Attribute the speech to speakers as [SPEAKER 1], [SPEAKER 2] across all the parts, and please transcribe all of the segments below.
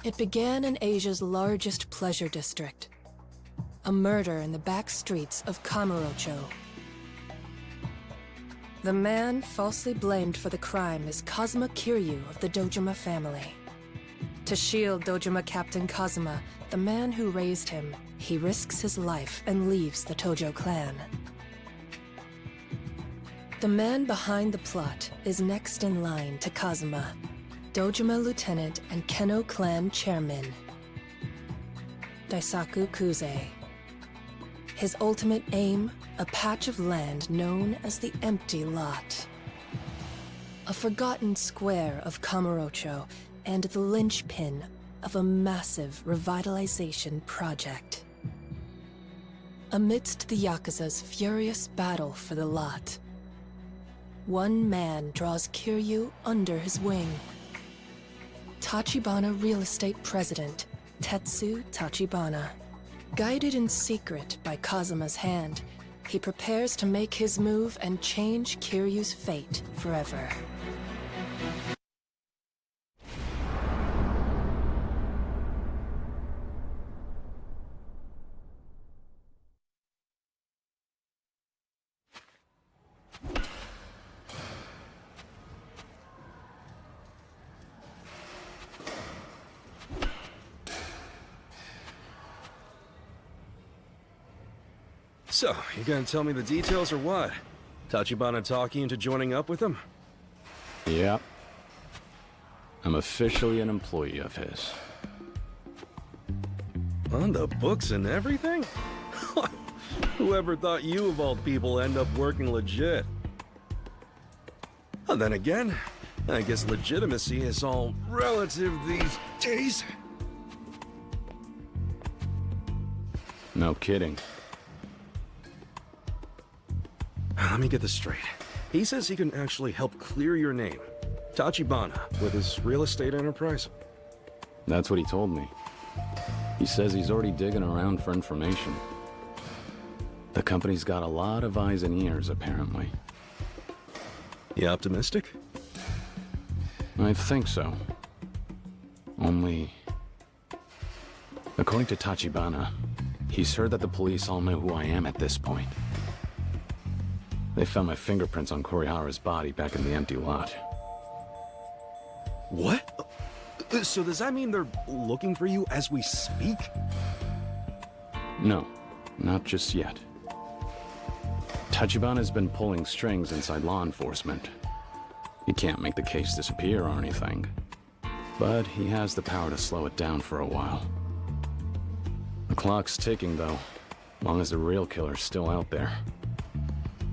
[SPEAKER 1] It began in Asia's largest pleasure district. A murder in the back streets of Kamurocho. The man falsely blamed for the crime is Kazuma Kiryu of the Dojima family. To shield Dojima Captain Kazuma, the man who raised him, he risks his life and leaves the Tojo clan. The man behind the plot is next in line to Kazuma, Dojima Lieutenant and Keno clan chairman, Daisaku Kuze. His ultimate aim, a patch of land known as the Empty Lot. A forgotten square of Kamurocho and the linchpin of a massive revitalization project. Amidst the Yakuza's furious battle for the lot, one man draws Kiryu under his wing. Tachibana Real Estate President, Tetsu Tachibana. Guided in secret by Kazuma's hand, he prepares to make his move and change Kiryu's fate forever.
[SPEAKER 2] So, you gonna tell me the details or what? Tachibana talk you into joining up with him?
[SPEAKER 3] Yep. I'm officially an employee of his.
[SPEAKER 2] On the books and everything? Whoever thought you of all people end up working legit? And then again, I guess legitimacy is all relative these days.
[SPEAKER 3] No kidding.
[SPEAKER 2] Let me get this straight. He says he can actually help clear your name. Tachibana, with his real estate enterprise.
[SPEAKER 3] That's what he told me. He says he's already digging around for information. The company's got a lot of eyes and ears, apparently.
[SPEAKER 2] You optimistic?
[SPEAKER 3] I think so. Only... According to Tachibana, he's heard that the police all know who I am at this point. They found my fingerprints on Korihara's body back in the empty lot.
[SPEAKER 2] What? So does that mean they're looking for you as we speak?
[SPEAKER 3] No, not just yet. Tachibana's been pulling strings inside law enforcement. He can't make the case disappear or anything, but he has the power to slow it down for a while. The clock's ticking, though, long as the real killer's still out there.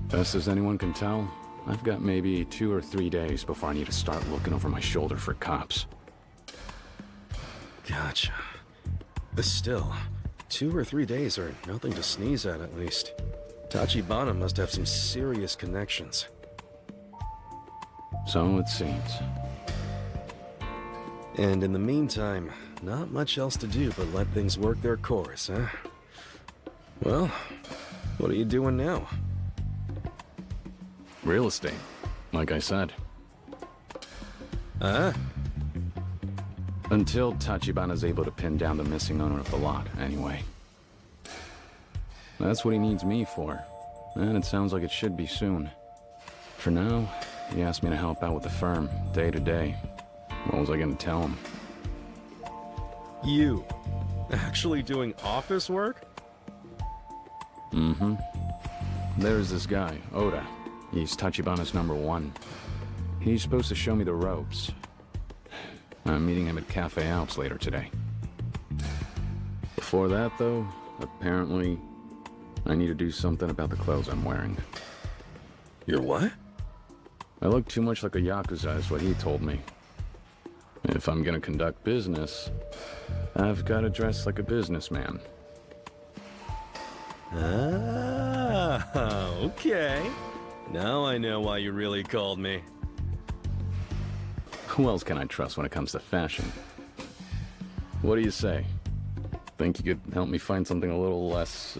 [SPEAKER 3] Best as anyone can tell, I've got maybe 2 or 3 days before I need to start looking over my shoulder for cops.
[SPEAKER 2] Gotcha. But still, 2 or 3 days are nothing to sneeze at least. Tachibana must have some serious connections.
[SPEAKER 3] So it seems.
[SPEAKER 2] And in the meantime, not much else to do but let things work their course, huh? Well, what are you doing now?
[SPEAKER 3] Real estate, like I said. Until Tachibana's able to pin down the missing owner of the lot, anyway. That's what he needs me for, and it sounds like it should be soon. For now, he asked me to help out with the firm, day to day. What was I gonna tell him?
[SPEAKER 2] You? Actually doing office work?
[SPEAKER 3] Mm-hmm. There's this guy, Oda. He's Tachibana's #1. He's supposed to show me the ropes. I'm meeting him at Cafe Alps later today. Before that, though, apparently, I need to do something about the clothes I'm wearing.
[SPEAKER 2] You're what?
[SPEAKER 3] I look too much like a Yakuza, is what he told me. If I'm gonna conduct business, I've gotta dress like a businessman.
[SPEAKER 2] Ah, okay. Now I know why you really called me.
[SPEAKER 3] Who else can I trust when it comes to fashion? What do you say? Think you could help me find something a little less,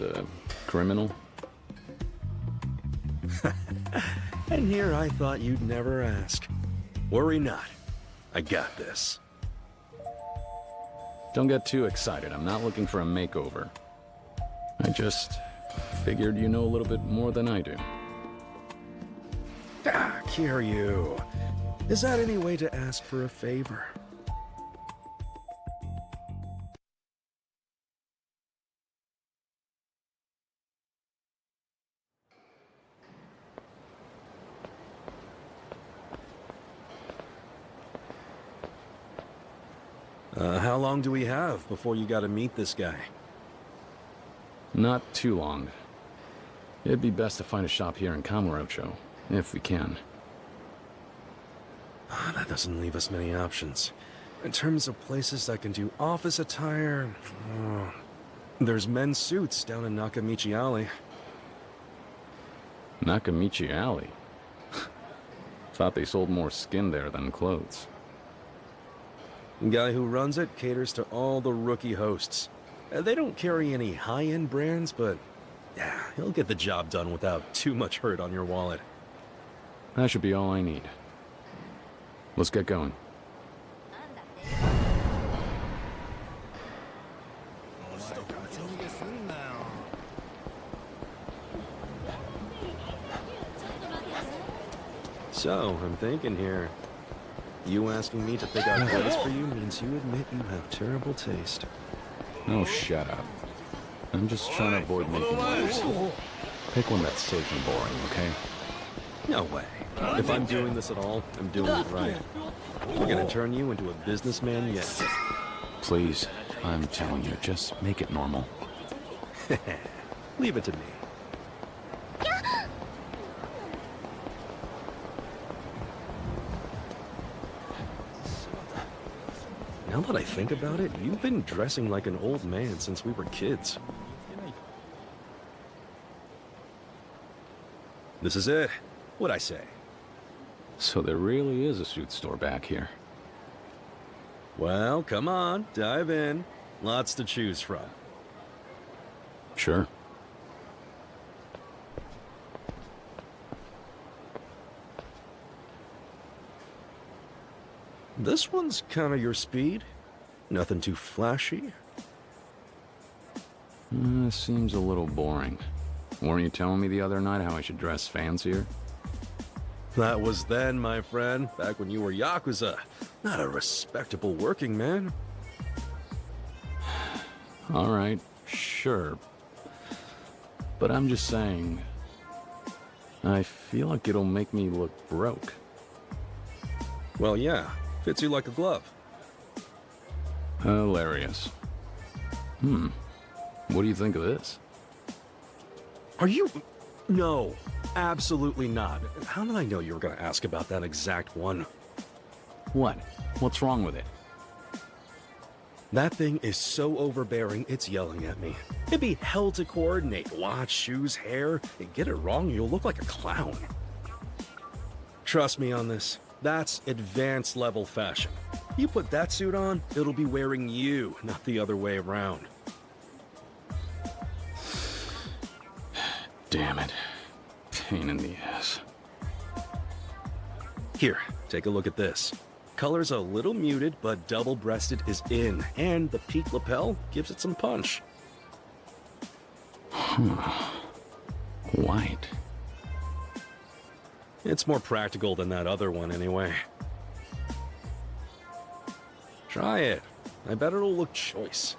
[SPEAKER 3] criminal?
[SPEAKER 2] And here I thought you'd never ask. Worry not. I got this.
[SPEAKER 3] Don't get too excited. I'm not looking for a makeover. I just figured you know a little bit more than I do.
[SPEAKER 2] Ah, Kiryu. Is that any way to ask for a favor? How long do we have before you gotta meet this guy?
[SPEAKER 3] Not too long. It'd be best to find a shop here in Kamurocho, if we can.
[SPEAKER 2] That doesn't leave us many options. In terms of places that can do office attire, there's men's suits down in Nakamichi Alley.
[SPEAKER 3] Nakamichi Alley? Thought they sold more skin there than clothes.
[SPEAKER 2] The guy who runs it caters to all the rookie hosts. They don't carry any high-end brands, but yeah, he'll get the job done without too much hurt on your wallet.
[SPEAKER 3] That should be all I need. Let's get going.
[SPEAKER 2] So, I'm thinking here. You asking me to pick out clothes for you means you admit you have terrible taste.
[SPEAKER 3] Oh, shut up. I'm just trying to avoid making moves. Pick one that's safe and boring, okay?
[SPEAKER 2] No way. If I'm doing this at all, I'm doing it right. We're gonna turn you into a businessman yet.
[SPEAKER 3] Please, I'm telling you, just make it normal.
[SPEAKER 2] Leave it to me. Now that I think about it, you've been dressing like an old man since we were kids. This is it. What'd I say?
[SPEAKER 3] So there really is a suit store back here.
[SPEAKER 2] Well, come on, dive in. Lots to choose from.
[SPEAKER 3] Sure.
[SPEAKER 2] This one's kind of your speed. Nothing too flashy.
[SPEAKER 3] Seems a little boring. Weren't you telling me the other night how I should dress fancier?
[SPEAKER 2] That was then, my friend, back when you were Yakuza. Not a respectable working man.
[SPEAKER 3] All right, sure. But I'm just saying, I feel like it'll make me look broke.
[SPEAKER 2] Well, yeah. Fits you like a glove.
[SPEAKER 3] Hilarious. What do you think of this?
[SPEAKER 2] Are you... No, absolutely not. How did I know you were going to ask about that exact one?
[SPEAKER 3] What? What's wrong with it?
[SPEAKER 2] That thing is so overbearing, it's yelling at me. It'd be hell to coordinate. Watch, shoes, hair. You get it wrong, you'll look like a clown. Trust me on this. That's advanced level fashion. You put that suit on, it'll be wearing you, not the other way around.
[SPEAKER 3] Damn it. Pain in the ass.
[SPEAKER 2] Here, take a look at this. Color's a little muted, but double-breasted is in, and the peak lapel gives it some punch.
[SPEAKER 3] White.
[SPEAKER 2] It's more practical than that other one, anyway. Try it. I bet it'll look choice.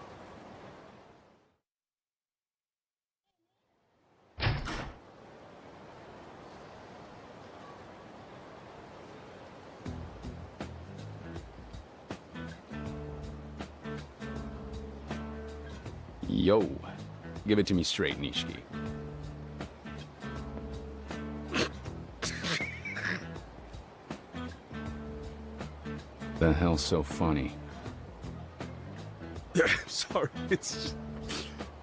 [SPEAKER 3] Yo. Give it to me straight, Nishiki. The hell's so funny?
[SPEAKER 2] Sorry, it's just...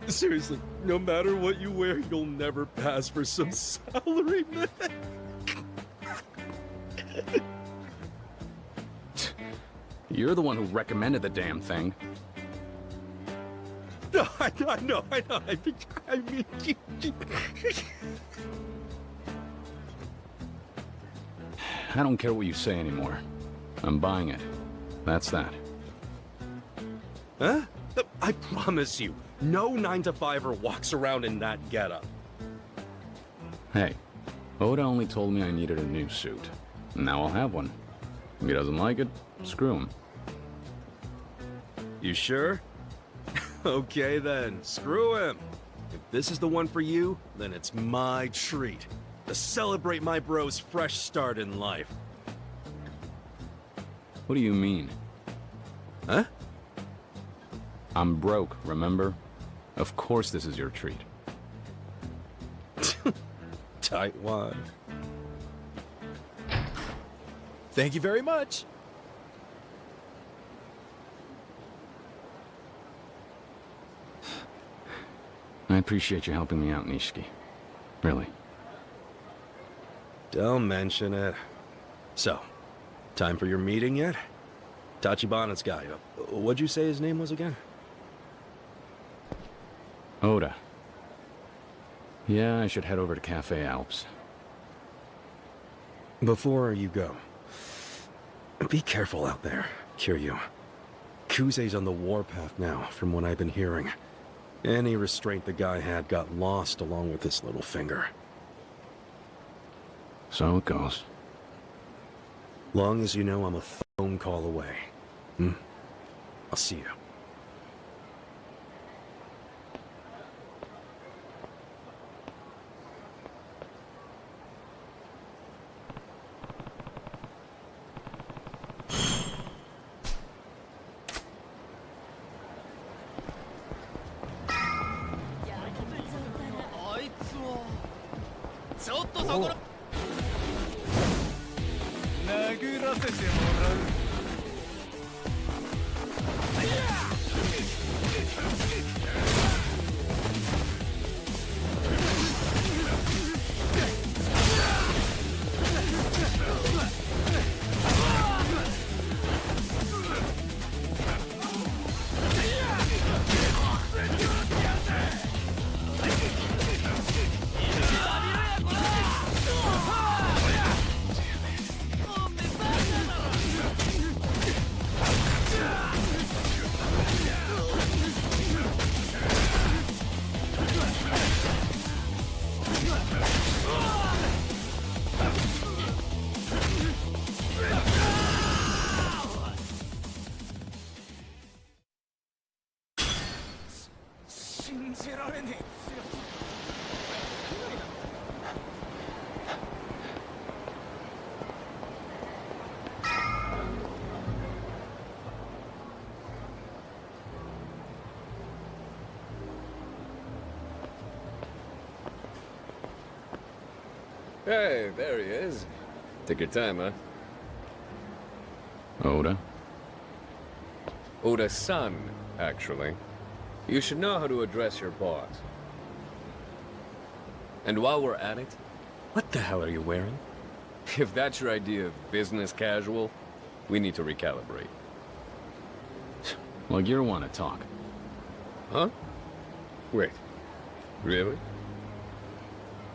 [SPEAKER 2] Seriously, no matter what you wear, you'll never pass for some salaryman.
[SPEAKER 3] You're the one who recommended the damn thing.
[SPEAKER 2] No, I know. I mean...
[SPEAKER 3] I don't care what you say anymore. I'm buying it. That's that.
[SPEAKER 2] Huh? I promise you, no 9-to-5er walks around in that getup.
[SPEAKER 3] Hey, Oda only told me I needed a new suit. Now I'll have one. If he doesn't like it, screw him.
[SPEAKER 2] You sure? Okay then, screw him. If this is the one for you, then it's my treat. To celebrate my bro's fresh start in life.
[SPEAKER 3] What do you mean?
[SPEAKER 2] Huh?
[SPEAKER 3] I'm broke, remember? Of course this is your treat.
[SPEAKER 2] Tight one.
[SPEAKER 4] Thank you very much.
[SPEAKER 3] I appreciate you helping me out, Nishiki. Really.
[SPEAKER 2] Don't mention it. So, time for your meeting yet? Tachibana's guy. What'd you say his name was again?
[SPEAKER 3] Oda. Yeah, I should head over to Cafe Alps.
[SPEAKER 2] Before you go, be careful out there, Kiryu. Kuze's on the warpath now, from what I've been hearing. Any restraint the guy had got lost along with his little finger.
[SPEAKER 3] So it goes.
[SPEAKER 2] Long as you know I'm a phone call away. I'll see you.
[SPEAKER 5] Hey, there he is. Take your time, huh?
[SPEAKER 3] Oda?
[SPEAKER 5] Oda-san, actually. You should know how to address your boss. And while we're at it, what the hell are you wearing? If that's your idea of business casual, we need to recalibrate.
[SPEAKER 3] Like you're one to talk.
[SPEAKER 5] Huh? Wait. Really?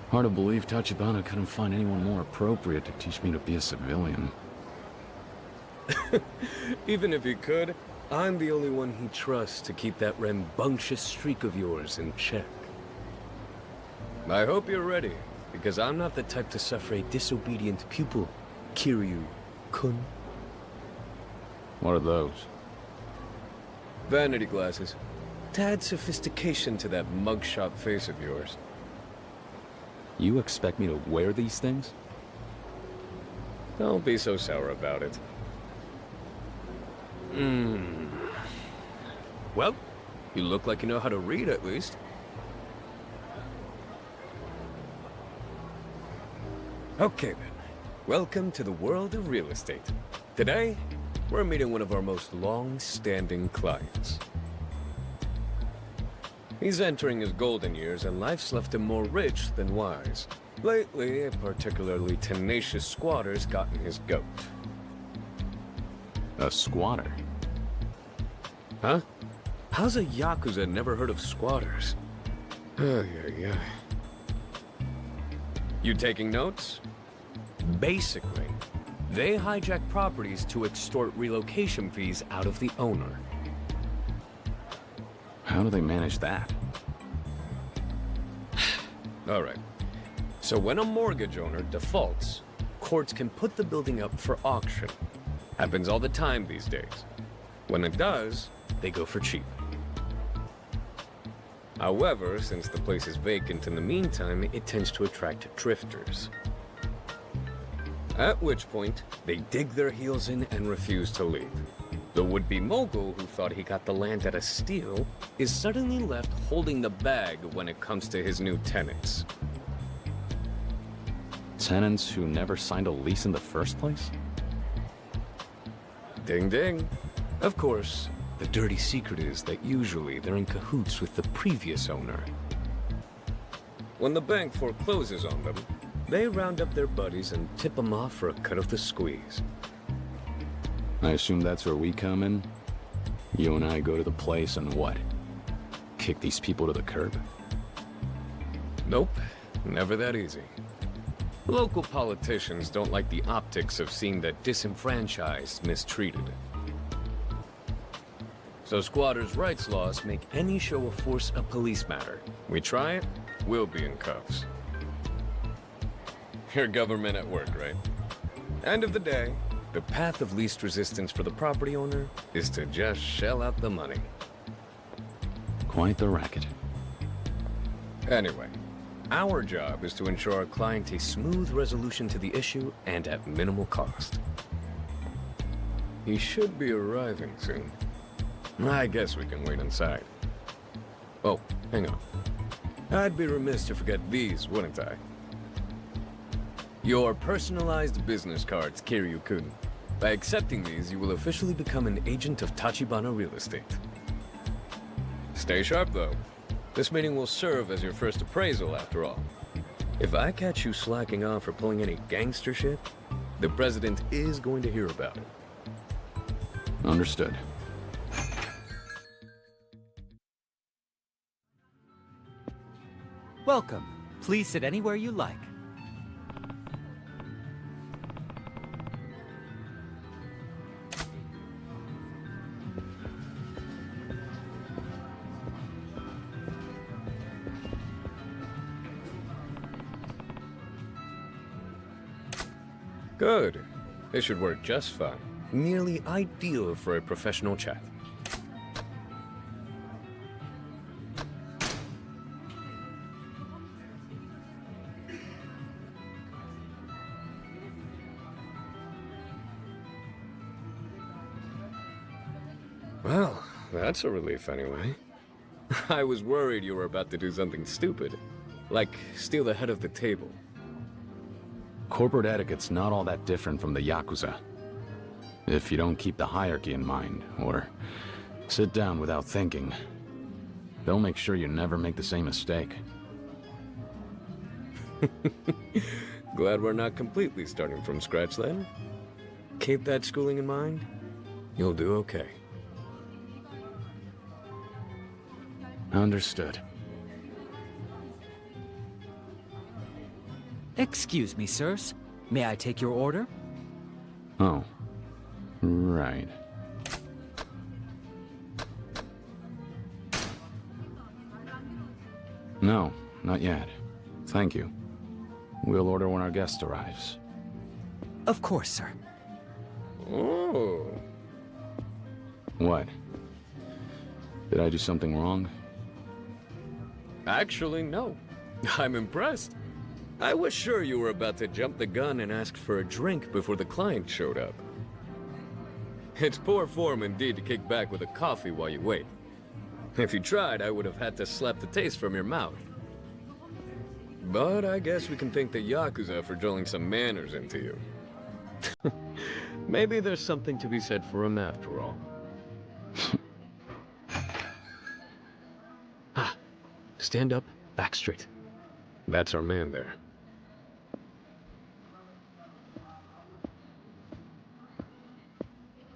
[SPEAKER 3] Hard to believe Tachibana couldn't find anyone more appropriate to teach me to be a civilian.
[SPEAKER 5] Even if he could, I'm the only one he trusts to keep that rambunctious streak of yours in check. I hope you're ready, because I'm not the type to suffer a disobedient pupil, Kiryu-kun.
[SPEAKER 3] What are those?
[SPEAKER 5] Vanity glasses. To add sophistication to that mugshot face of yours.
[SPEAKER 3] You expect me to wear these things?
[SPEAKER 5] Don't be so sour about it. Well, you look like you know how to read at least. Okay then. Welcome to the world of real estate. Today, we're meeting one of our most long-standing clients. He's entering his golden years, and life's left him more rich than wise. Lately, a particularly tenacious squatter's gotten his goat.
[SPEAKER 3] A squatter?
[SPEAKER 5] Huh? How's a Yakuza never heard of squatters? Yeah. You taking notes? Basically, they hijack properties to extort relocation fees out of the owner.
[SPEAKER 3] How do they manage that?
[SPEAKER 5] Alright. So when a mortgage owner defaults, courts can put the building up for auction. Happens all the time these days. When it does, they go for cheap. However, since the place is vacant in the meantime, it tends to attract drifters. At which point, they dig their heels in and refuse to leave. The would-be mogul who thought he got the land at a steal is suddenly left holding the bag when it comes to his new tenants.
[SPEAKER 3] Tenants who never signed a lease in the first place?
[SPEAKER 5] Ding ding. Of course, the dirty secret is that usually they're in cahoots with the previous owner. When the bank forecloses on them, they round up their buddies and tip them off for a cut of the squeeze.
[SPEAKER 3] I assume that's where we come in? You and I go to the place and what? Kick these people to the curb?
[SPEAKER 5] Nope, never that easy. Local politicians don't like the optics of seeing the disenfranchised mistreated. So squatters' rights laws make any show of force a police matter. We try it, we'll be in cuffs. Your government at work, right? End of the day, the path of least resistance for the property owner is to just shell out the money.
[SPEAKER 3] Quite the racket.
[SPEAKER 5] Anyway, our job is to ensure our client a smooth resolution to the issue and at minimal cost. He should be arriving soon. I guess we can wait inside. Oh, hang on. I'd be remiss to forget these, wouldn't I? Your personalized business cards, Kiryu-kun. By accepting these, you will officially become an agent of Tachibana Real Estate. Stay sharp, though. This meeting will serve as your first appraisal, after all. If I catch you slacking off or pulling any gangster shit, the president is going to hear about it.
[SPEAKER 3] Understood.
[SPEAKER 6] Welcome. Please sit anywhere you like.
[SPEAKER 5] Good. This should work just fine. Nearly ideal for a professional chat. Well, that's a relief anyway. I was worried you were about to do something stupid, like steal the head of the table.
[SPEAKER 3] Corporate etiquette's not all that different from the Yakuza. If you don't keep the hierarchy in mind, or sit down without thinking, they'll make sure you never make the same mistake.
[SPEAKER 5] Glad we're not completely starting from scratch then. Keep that schooling in mind, you'll do okay.
[SPEAKER 3] Understood.
[SPEAKER 6] Excuse me, sirs. May I take your order?
[SPEAKER 3] Oh. Right. No, not yet. Thank you. We'll order when our guest arrives.
[SPEAKER 6] Of course, sir.
[SPEAKER 5] Oh.
[SPEAKER 3] What? Did I do something wrong?
[SPEAKER 5] Actually, no. I'm impressed. I was sure you were about to jump the gun and ask for a drink before the client showed up. It's poor form indeed to kick back with a coffee while you wait. If you tried, I would have had to slap the taste from your mouth. But I guess we can thank the Yakuza for drilling some manners into you. Maybe there's something to be said for him after all. Stand up, back straight. That's our man there.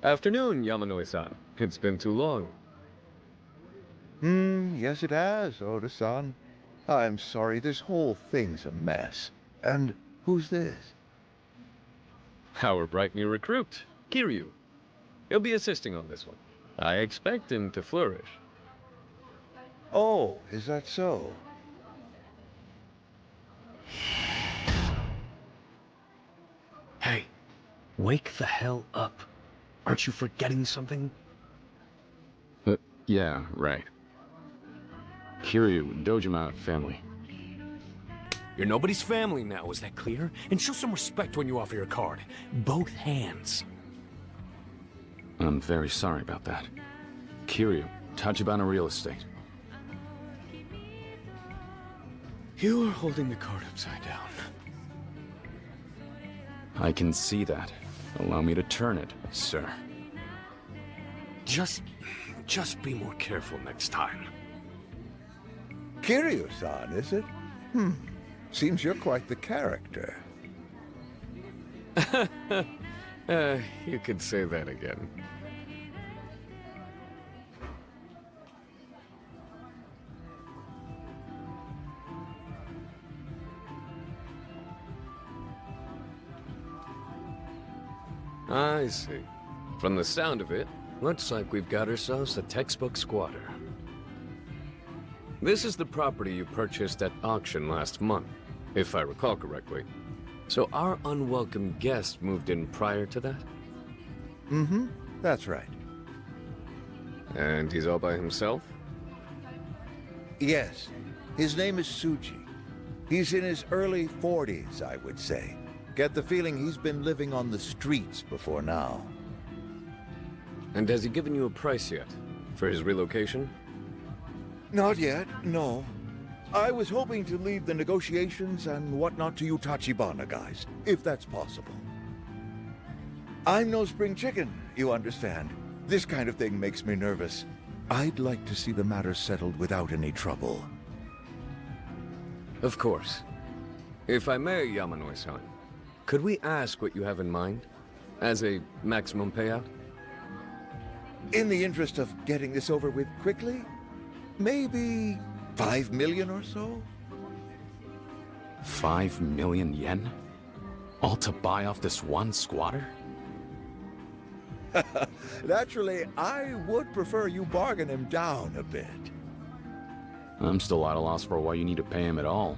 [SPEAKER 5] Afternoon, Yamanoi-san. It's been too long.
[SPEAKER 7] Yes it has, Oda-san. I'm sorry, this whole thing's a mess. And who's this?
[SPEAKER 5] Our bright new recruit, Kiryu. He'll be assisting on this one. I expect him to flourish.
[SPEAKER 7] Oh, is that so?
[SPEAKER 2] Hey, wake the hell up. Aren't you forgetting something?
[SPEAKER 3] Yeah, right. Kiryu, Dojima family.
[SPEAKER 5] You're nobody's family now, is that clear? And show some respect when you offer your card. Both hands.
[SPEAKER 3] I'm very sorry about that. Kiryu, Tachibana Real Estate.
[SPEAKER 5] You are holding the card upside down.
[SPEAKER 3] I can see that. Allow me to turn it, sir.
[SPEAKER 5] Just be more careful next time.
[SPEAKER 7] Kiryu-san, is it? Seems you're quite the character.
[SPEAKER 5] You could say that again. I see. From the sound of it, looks like we've got ourselves a textbook squatter. This is the property you purchased at auction last month, if I recall correctly. So our unwelcome guest moved in prior to that?
[SPEAKER 7] Mm-hmm, that's right.
[SPEAKER 5] And he's all by himself?
[SPEAKER 7] Yes, his name is Suji. He's in his early 40s, I would say. Get the feeling he's been living on the streets before now.
[SPEAKER 5] And has he given you a price yet? For his relocation?
[SPEAKER 7] Not yet, no. I was hoping to leave the negotiations and whatnot to you Tachibana guys, if that's possible. I'm no spring chicken, you understand. This kind of thing makes me nervous. I'd like to see the matter settled without any trouble.
[SPEAKER 5] Of course. If I may, Yamanoi-san, could we ask what you have in mind? As a maximum payout?
[SPEAKER 7] In the interest of getting this over with quickly, maybe 5 million or so?
[SPEAKER 3] 5 million yen? All to buy off this one squatter?
[SPEAKER 7] Naturally, I would prefer you bargain him down a bit.
[SPEAKER 3] I'm still at a loss for why you need to pay him at all.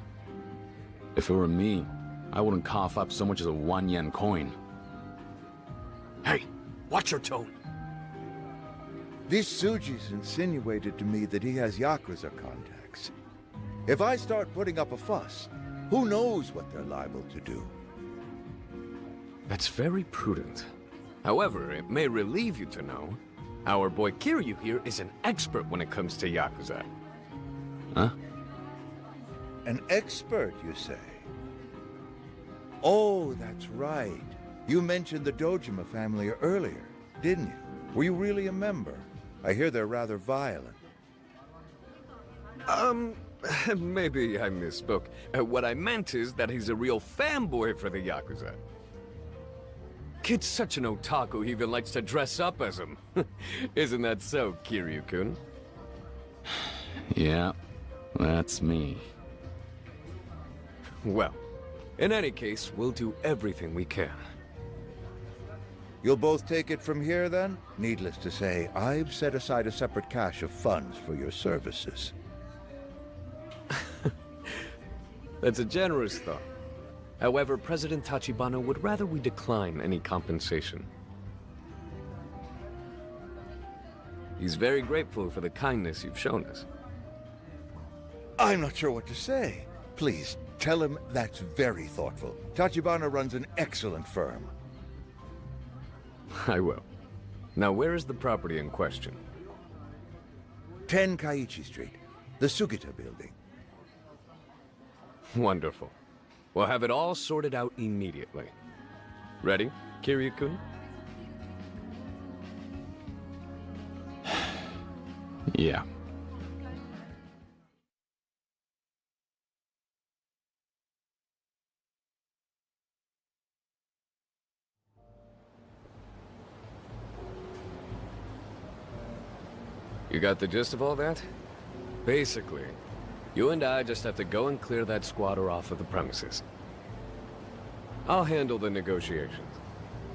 [SPEAKER 3] If it were me, I wouldn't cough up so much as a 1 yen coin.
[SPEAKER 5] Hey, watch your tone.
[SPEAKER 7] This Suji's insinuated to me that he has Yakuza contacts. If I start putting up a fuss, who knows what they're liable to do?
[SPEAKER 5] That's very prudent. However, it may relieve you to know, our boy Kiryu here is an expert when it comes to Yakuza.
[SPEAKER 3] Huh?
[SPEAKER 7] An expert, you say? Oh, that's right. You mentioned the Dojima family earlier, didn't you? Were you really a member? I hear they're rather violent.
[SPEAKER 5] Maybe I misspoke. What I meant is that he's a real fanboy for the Yakuza. Kid's such an otaku, he even likes to dress up as him. Isn't that so, Kiryu-kun?
[SPEAKER 3] Yeah, that's me.
[SPEAKER 5] Well, in any case, we'll do everything we can.
[SPEAKER 7] You'll both take it from here, then? Needless to say, I've set aside a separate cache of funds for your services.
[SPEAKER 5] That's a generous thought. However, President Tachibana would rather we decline any compensation. He's very grateful for the kindness you've shown us.
[SPEAKER 7] I'm not sure what to say. Please, tell him that's very thoughtful. Tachibana runs an excellent firm.
[SPEAKER 5] I will. Now, where is the property in question?
[SPEAKER 7] 10 Kaiichi Street, the Sugita building.
[SPEAKER 5] Wonderful. We'll have it all sorted out immediately. Ready, Kiryu-kun?
[SPEAKER 3] Yeah.
[SPEAKER 5] You got the gist of all that? Basically, you and I just have to go and clear that squatter off of the premises. I'll handle the negotiations.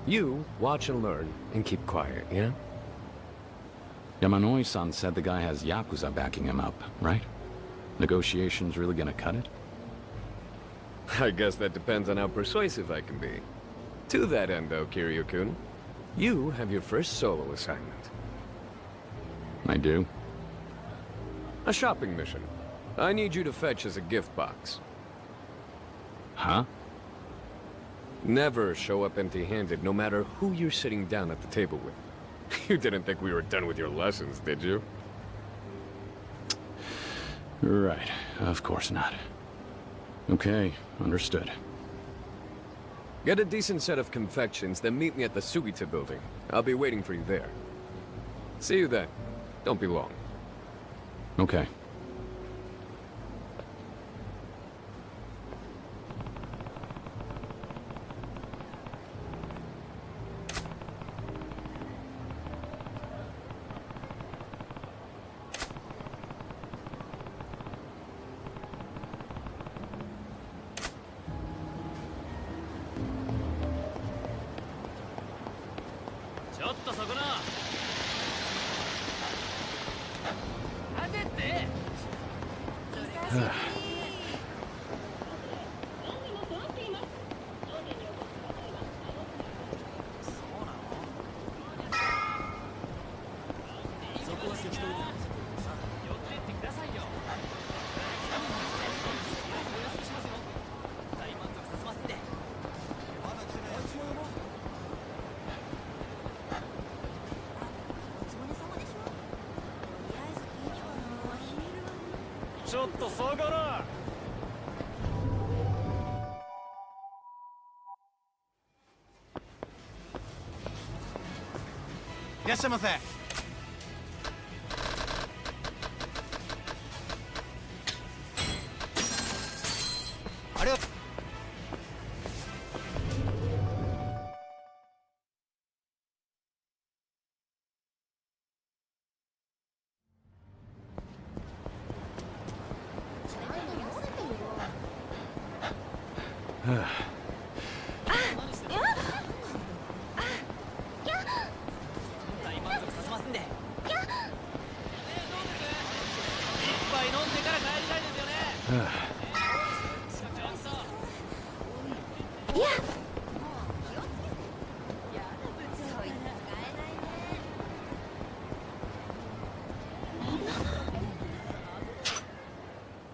[SPEAKER 5] You watch and learn and keep quiet, yeah?
[SPEAKER 3] Yamanoi-san said the guy has Yakuza backing him up, right? Negotiations really gonna cut it?
[SPEAKER 5] I guess that depends on how persuasive I can be. To that end, though, Kiryu-kun, you have your first solo assignment.
[SPEAKER 3] I do.
[SPEAKER 5] A shopping mission. I need you to fetch as a gift box.
[SPEAKER 3] Huh?
[SPEAKER 5] Never show up empty-handed, no matter who you're sitting down at the table with. You didn't think we were done with your lessons, did you?
[SPEAKER 3] Right. Of course not. Okay, understood.
[SPEAKER 5] Get a decent set of confections, then meet me at the Sugita building. I'll be waiting for you there. See you then. Don't be long.
[SPEAKER 3] Okay.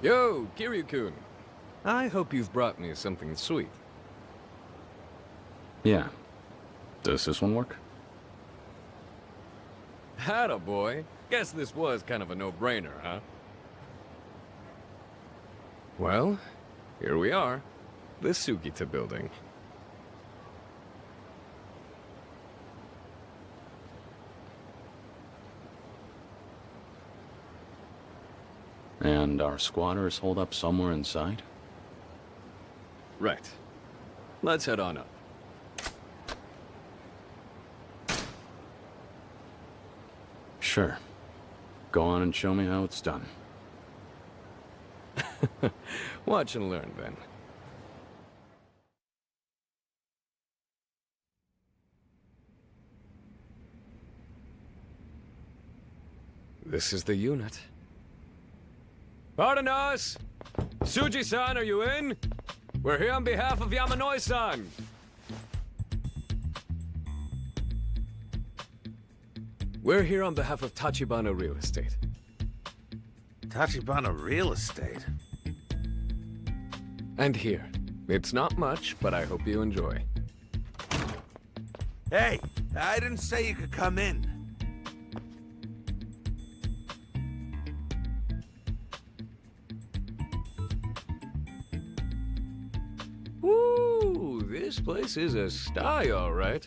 [SPEAKER 5] Yo, Kiryu-kun. I hope you've brought me something sweet.
[SPEAKER 3] Yeah. Does this one work?
[SPEAKER 5] Attaboy. Guess this was kind of a no-brainer, huh? Well, here we are. The Sugita building.
[SPEAKER 3] And our squatters hold up somewhere inside?
[SPEAKER 5] Right. Let's head on up.
[SPEAKER 3] Sure. Go on and show me how it's done.
[SPEAKER 5] Watch and learn, then. This is the unit. Pardon us! Suji-san, are you in? We're here on behalf of Yamanoi-san. We're here on behalf of Tachibana Real Estate.
[SPEAKER 8] Tachibana Real Estate?
[SPEAKER 5] And here. It's not much, but I hope you enjoy.
[SPEAKER 8] Hey, I didn't say you could come in.
[SPEAKER 5] Woo! This place is a sty, all right.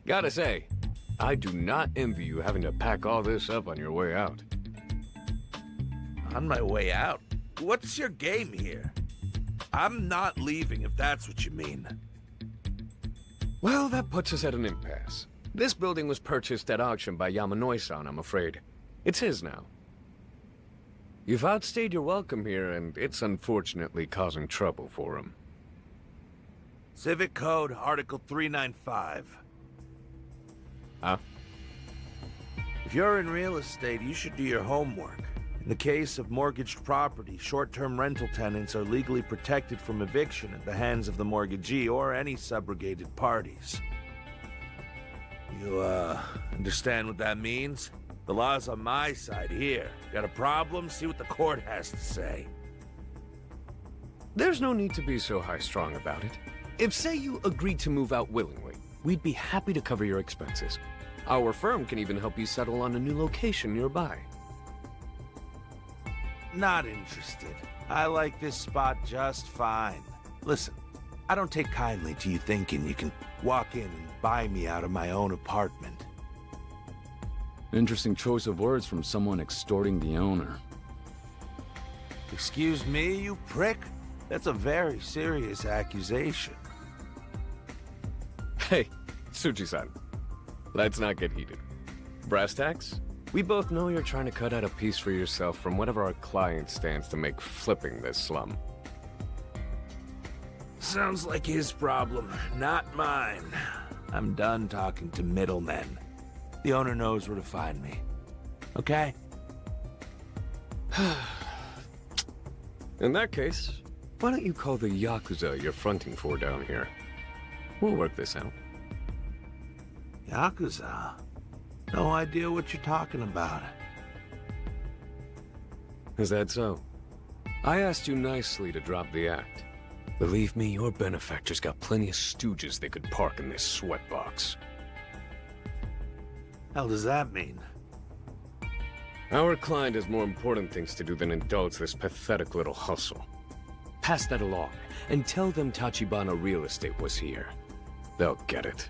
[SPEAKER 5] Gotta say, I do not envy you having to pack all this up on your way out.
[SPEAKER 8] On my way out? What's your game here? I'm not leaving, if that's what you mean.
[SPEAKER 5] Well, that puts us at an impasse. This building was purchased at auction by Yamanoi-san, I'm afraid. It's his now. You've outstayed your welcome here, and it's unfortunately causing trouble for him.
[SPEAKER 8] Civic Code, Article 395.
[SPEAKER 5] Huh?
[SPEAKER 8] If you're in real estate, you should do your homework. In the case of mortgaged property, short-term rental tenants are legally protected from eviction at the hands of the mortgagee or any subrogated parties. You, understand what that means? The law's on my side here. Got a problem? See what the court has to say.
[SPEAKER 5] There's no need to be so high-strung about it. If, say, you agreed to move out willingly, we'd be happy to cover your expenses. Our firm can even help you settle on a new location nearby.
[SPEAKER 8] Not interested. I like this spot just fine. Listen, I don't take kindly to you thinking you can walk in and buy me out of my own apartment.
[SPEAKER 3] Interesting choice of words from someone extorting the owner.
[SPEAKER 8] Excuse me, you prick? That's a very serious accusation.
[SPEAKER 5] Hey, Tsuchi-san. Let's not get heated. Brass tacks? We both know you're trying to cut out a piece for yourself from whatever our client stands to make flipping this slum.
[SPEAKER 8] Sounds like his problem, not mine. I'm done talking to middlemen. The owner knows where to find me. Okay?
[SPEAKER 5] In that case, why don't you call the Yakuza you're fronting for down here? We'll work this out.
[SPEAKER 8] Yakuza? No idea what you're talking about.
[SPEAKER 5] Is that so? I asked you nicely to drop the act. Believe me, your benefactor's got plenty of stooges they could park in this sweatbox.
[SPEAKER 8] Hell does that mean?
[SPEAKER 5] Our client has more important things to do than indulge this pathetic little hustle. Pass that along, and tell them Tachibana Real Estate was here. They'll get it.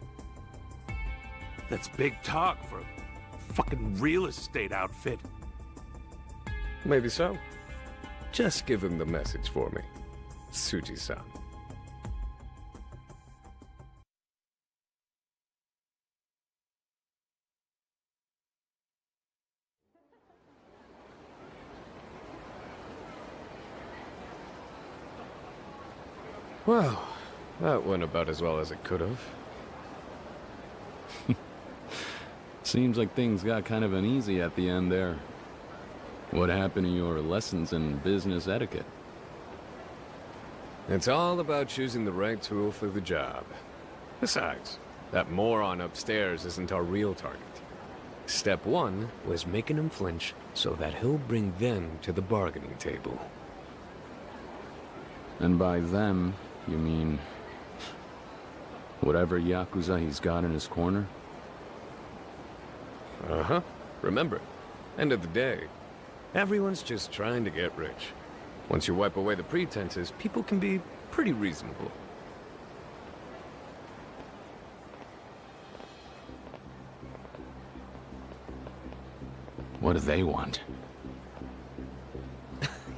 [SPEAKER 8] That's big talk for a fucking real estate outfit.
[SPEAKER 5] Maybe so. Just give him the message for me, Tsuji-san. Well, that went about as well as it could have.
[SPEAKER 3] Seems like things got kind of uneasy at the end there. What happened to your lessons in business etiquette?
[SPEAKER 5] It's all about choosing the right tool for the job. Besides, that moron upstairs isn't our real target. Step one was making him flinch so that he'll bring them to the bargaining table.
[SPEAKER 3] And by them, you mean whatever Yakuza he's got in his corner?
[SPEAKER 5] Uh-huh. Remember, end of the day, everyone's just trying to get rich. Once you wipe away the pretenses, people can be pretty reasonable.
[SPEAKER 3] What do they want?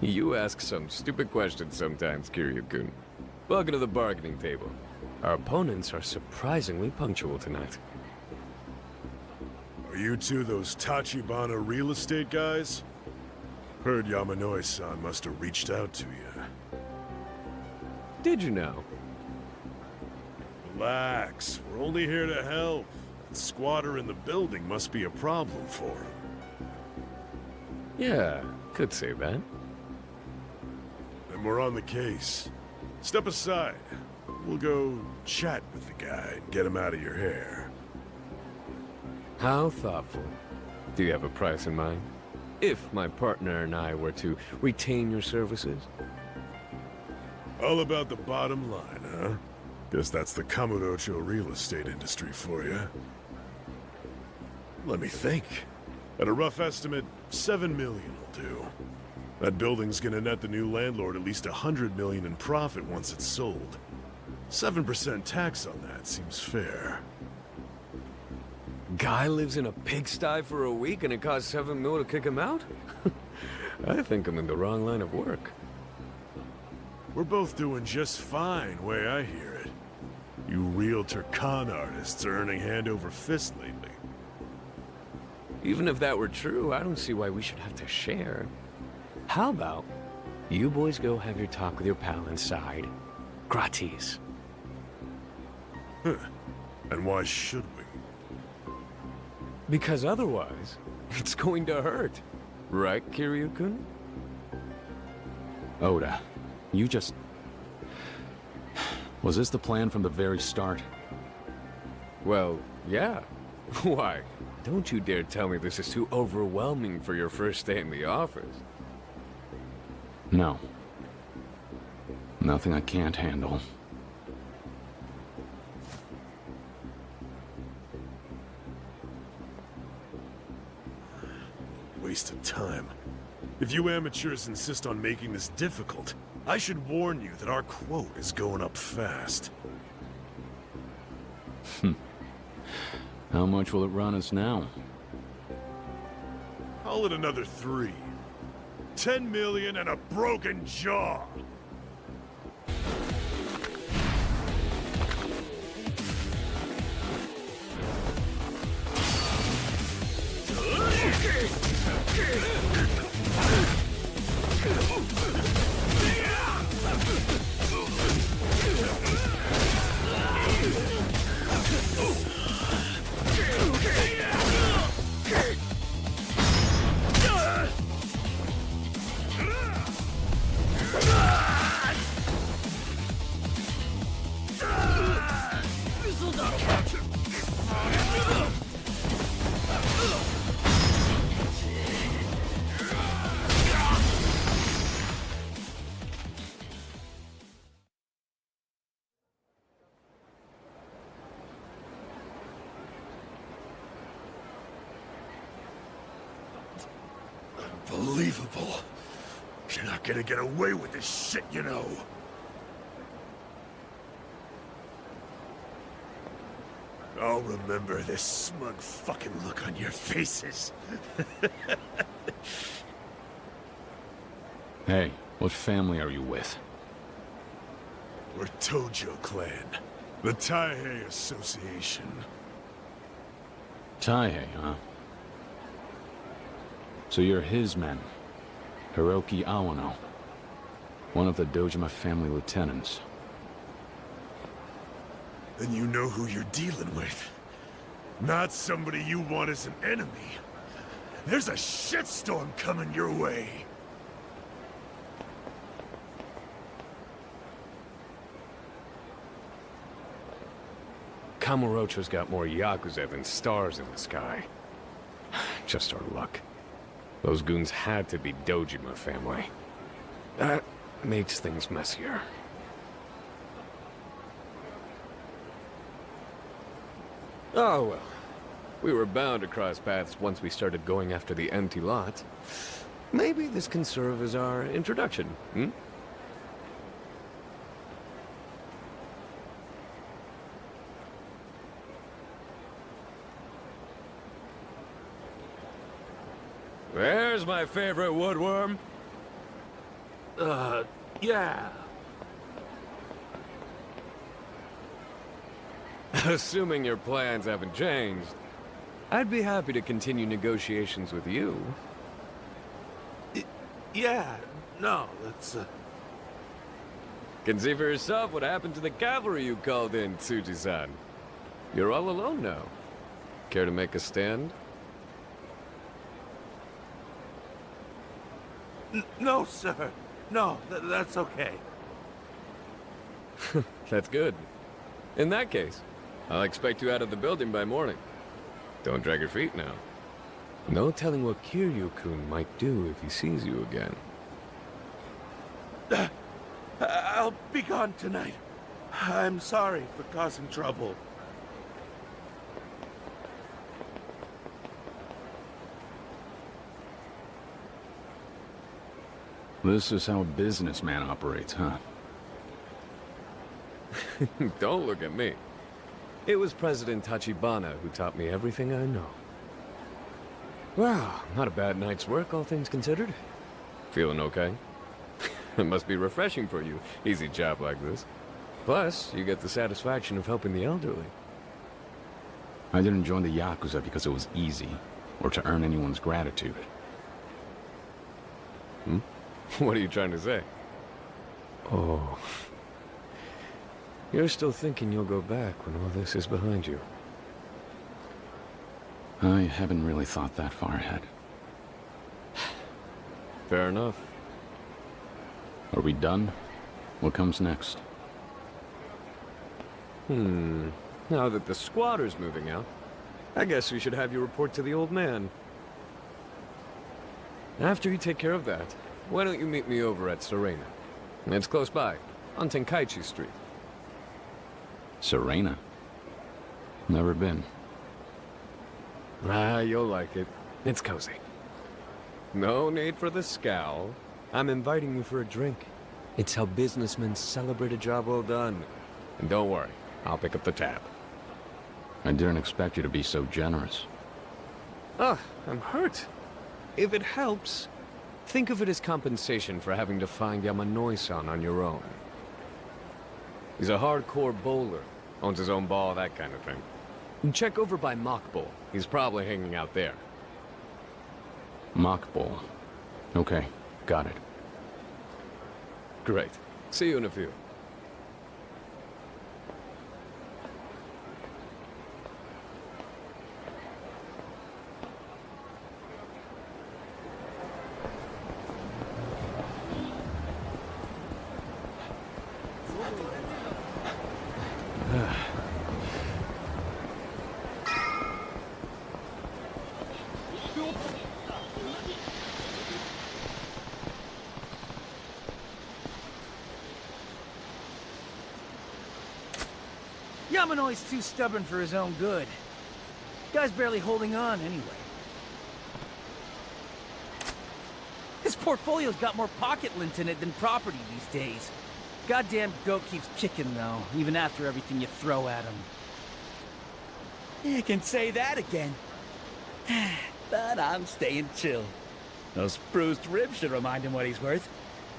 [SPEAKER 5] You ask some stupid questions sometimes, Kiryu-kun. Welcome to the bargaining table. Our opponents are surprisingly punctual tonight.
[SPEAKER 9] Are you two those Tachibana real estate guys? Heard Yamanoi-san must have reached out to you.
[SPEAKER 5] Did you know?
[SPEAKER 9] Relax, we're only here to help. That squatter in the building must be a problem for him.
[SPEAKER 5] Yeah, could say that.
[SPEAKER 9] Then we're on the case. Step aside. We'll go chat with the guy and get him out of your hair.
[SPEAKER 5] How thoughtful. Do you have a price in mind? If my partner and I were to retain your services?
[SPEAKER 9] All about the bottom line, huh? Guess that's the Kamurocho real estate industry for you. Let me think. At a rough estimate, 7 million will do. That building's gonna net the new landlord at least 100 million in profit once it's sold. 7% tax on that seems fair.
[SPEAKER 5] Guy lives in a pigsty for a week and it costs 7 mil to kick him out? I think I'm in the wrong line of work.
[SPEAKER 9] We're both doing just fine, way I hear it. You realtor con artists are earning hand over fist lately.
[SPEAKER 5] Even if that were true, I don't see why we should have to share. How about you boys go have your talk with your pal inside? Gratis.
[SPEAKER 9] Huh. And why should we?
[SPEAKER 5] Because otherwise, it's going to hurt. Right, Kiryu-kun?
[SPEAKER 3] Oda, you just... Was this the plan from the very start?
[SPEAKER 5] Well, yeah. Why? Don't you dare tell me this is too overwhelming for your first day in the office.
[SPEAKER 3] No. Nothing I can't handle.
[SPEAKER 9] Waste of time. If you amateurs insist on making this difficult, I should warn you that our quote is going up fast.
[SPEAKER 3] How much will it run us now?
[SPEAKER 9] Call it another 3. 10 million and a broken jaw! Unbelievable. You're not gonna get away with this shit, you know. I'll remember this smug fucking look on your faces.
[SPEAKER 3] Hey, what family are you with?
[SPEAKER 9] We're Tojo Clan, the Taihei Association.
[SPEAKER 3] Taihei, huh? So you're his men. Hiroki Awano. One of the Dojima family lieutenants.
[SPEAKER 9] Then you know who you're dealing with. Not somebody you want as an enemy. There's a shitstorm coming your way.
[SPEAKER 5] Kamurocho's got more Yakuza than stars in the sky. Just our luck. Those goons had to be Dojima family. That makes things messier. Oh well. We were bound to cross paths once we started going after the empty lot. Maybe this can serve as our introduction, hmm? There's my favorite woodworm.
[SPEAKER 8] Yeah.
[SPEAKER 5] Assuming your plans haven't changed, I'd be happy to continue negotiations with you.
[SPEAKER 8] Yeah, no, that's,
[SPEAKER 5] Can see for yourself what happened to the cavalry you called in, Tsuji-san. You're all alone now. Care to make a stand?
[SPEAKER 8] No, sir. No, that's okay.
[SPEAKER 5] That's good. In that case, I'll expect you out of the building by morning. Don't drag your feet now. No telling what Kiryu-kun might do if he sees you again.
[SPEAKER 8] I'll be gone tonight. I'm sorry for causing trouble.
[SPEAKER 3] This is how a businessman operates, huh?
[SPEAKER 5] Don't look at me. It was President Tachibana who taught me everything I know. Well, not a bad night's work, all things considered. Feeling okay? It must be refreshing for you, easy job like this. Plus, you get the satisfaction of helping the elderly.
[SPEAKER 3] I didn't join the Yakuza because it was easy, or to earn anyone's gratitude.
[SPEAKER 5] Hmm? What are you trying to say? Oh. You're still thinking you'll go back when all this is behind you.
[SPEAKER 3] I haven't really thought that far ahead.
[SPEAKER 5] Fair enough.
[SPEAKER 3] Are we done? What comes next?
[SPEAKER 5] Now that the squatter's moving out, I guess we should have you report to the old man. After you take care of that, why don't you meet me over at Serena? It's close by, on Tenkaichi Street.
[SPEAKER 3] Serena? Never been.
[SPEAKER 5] Ah, you'll like it. It's cozy. No need for the scowl. I'm inviting you for a drink. It's how businessmen celebrate a job well done. And don't worry, I'll pick up the tab.
[SPEAKER 3] I didn't expect you to be so generous.
[SPEAKER 5] Ah, I'm hurt. If it helps, think of it as compensation for having to find Yamanoi-san on your own. He's a hardcore bowler, owns his own ball, that kind of thing. And check over by Mock Bowl. He's probably hanging out there.
[SPEAKER 3] Mock Bowl. Okay, got it.
[SPEAKER 5] Great. See you in a few.
[SPEAKER 10] Yamanoi's too stubborn for his own good. Guy's barely holding on anyway. His portfolio's got more pocket lint in it than property these days. Goddamn goat keeps kicking though, even after everything you throw at him.
[SPEAKER 11] You can say that again. But I'm staying chill. Those bruised ribs should remind him what he's worth.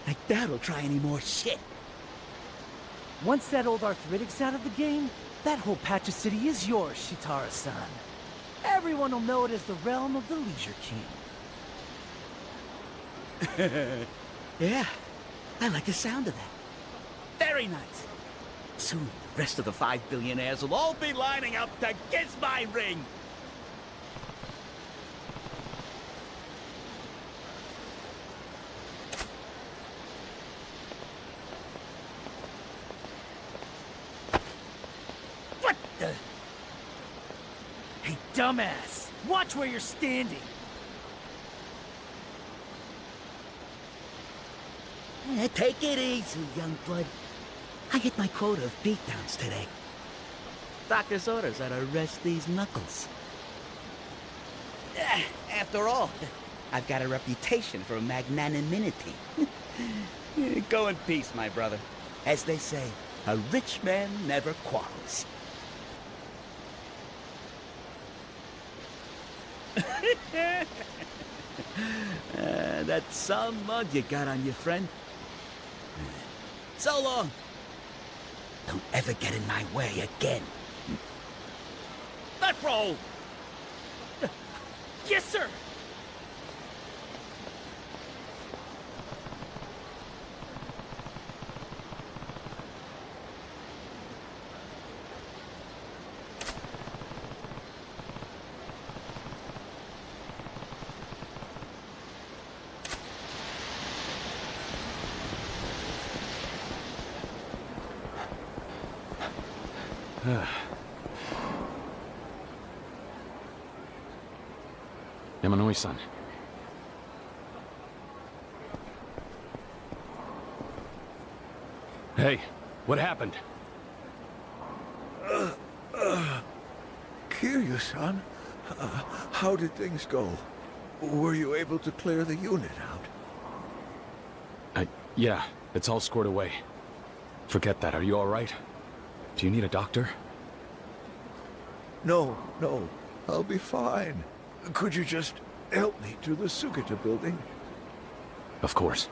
[SPEAKER 11] Like that'll try any more shit.
[SPEAKER 10] Once that old arthritic's out of the game, that whole patch of city is yours, Shitara-san. Everyone will know it as the realm of the Leisure King.
[SPEAKER 11] Yeah, I like the sound of that. Very nice. Soon, the rest of the 5 billionaires will all be lining up to kiss my ring.
[SPEAKER 10] What the? Hey, dumbass! Watch where you're standing!
[SPEAKER 11] Take it easy, young blood. I hit my quota of beatdowns today. Doctor's orders are to rest these knuckles. After all, I've got a reputation for magnanimity. Go in peace, my brother. As they say, a rich man never quarrels. That some mug you got on you, friend. So long. Don't ever get in my way again. Let's roll!
[SPEAKER 10] Yes, sir!
[SPEAKER 3] Yamanoi-san. Hey, what happened?
[SPEAKER 7] Kiryu-san, how did things go? Were you able to clear the unit out?
[SPEAKER 3] Yeah, it's all squared away. Forget that, are you alright? Do you need a doctor?
[SPEAKER 7] No, I'll be fine. Could you just help me to the Sugita building?
[SPEAKER 3] Of course.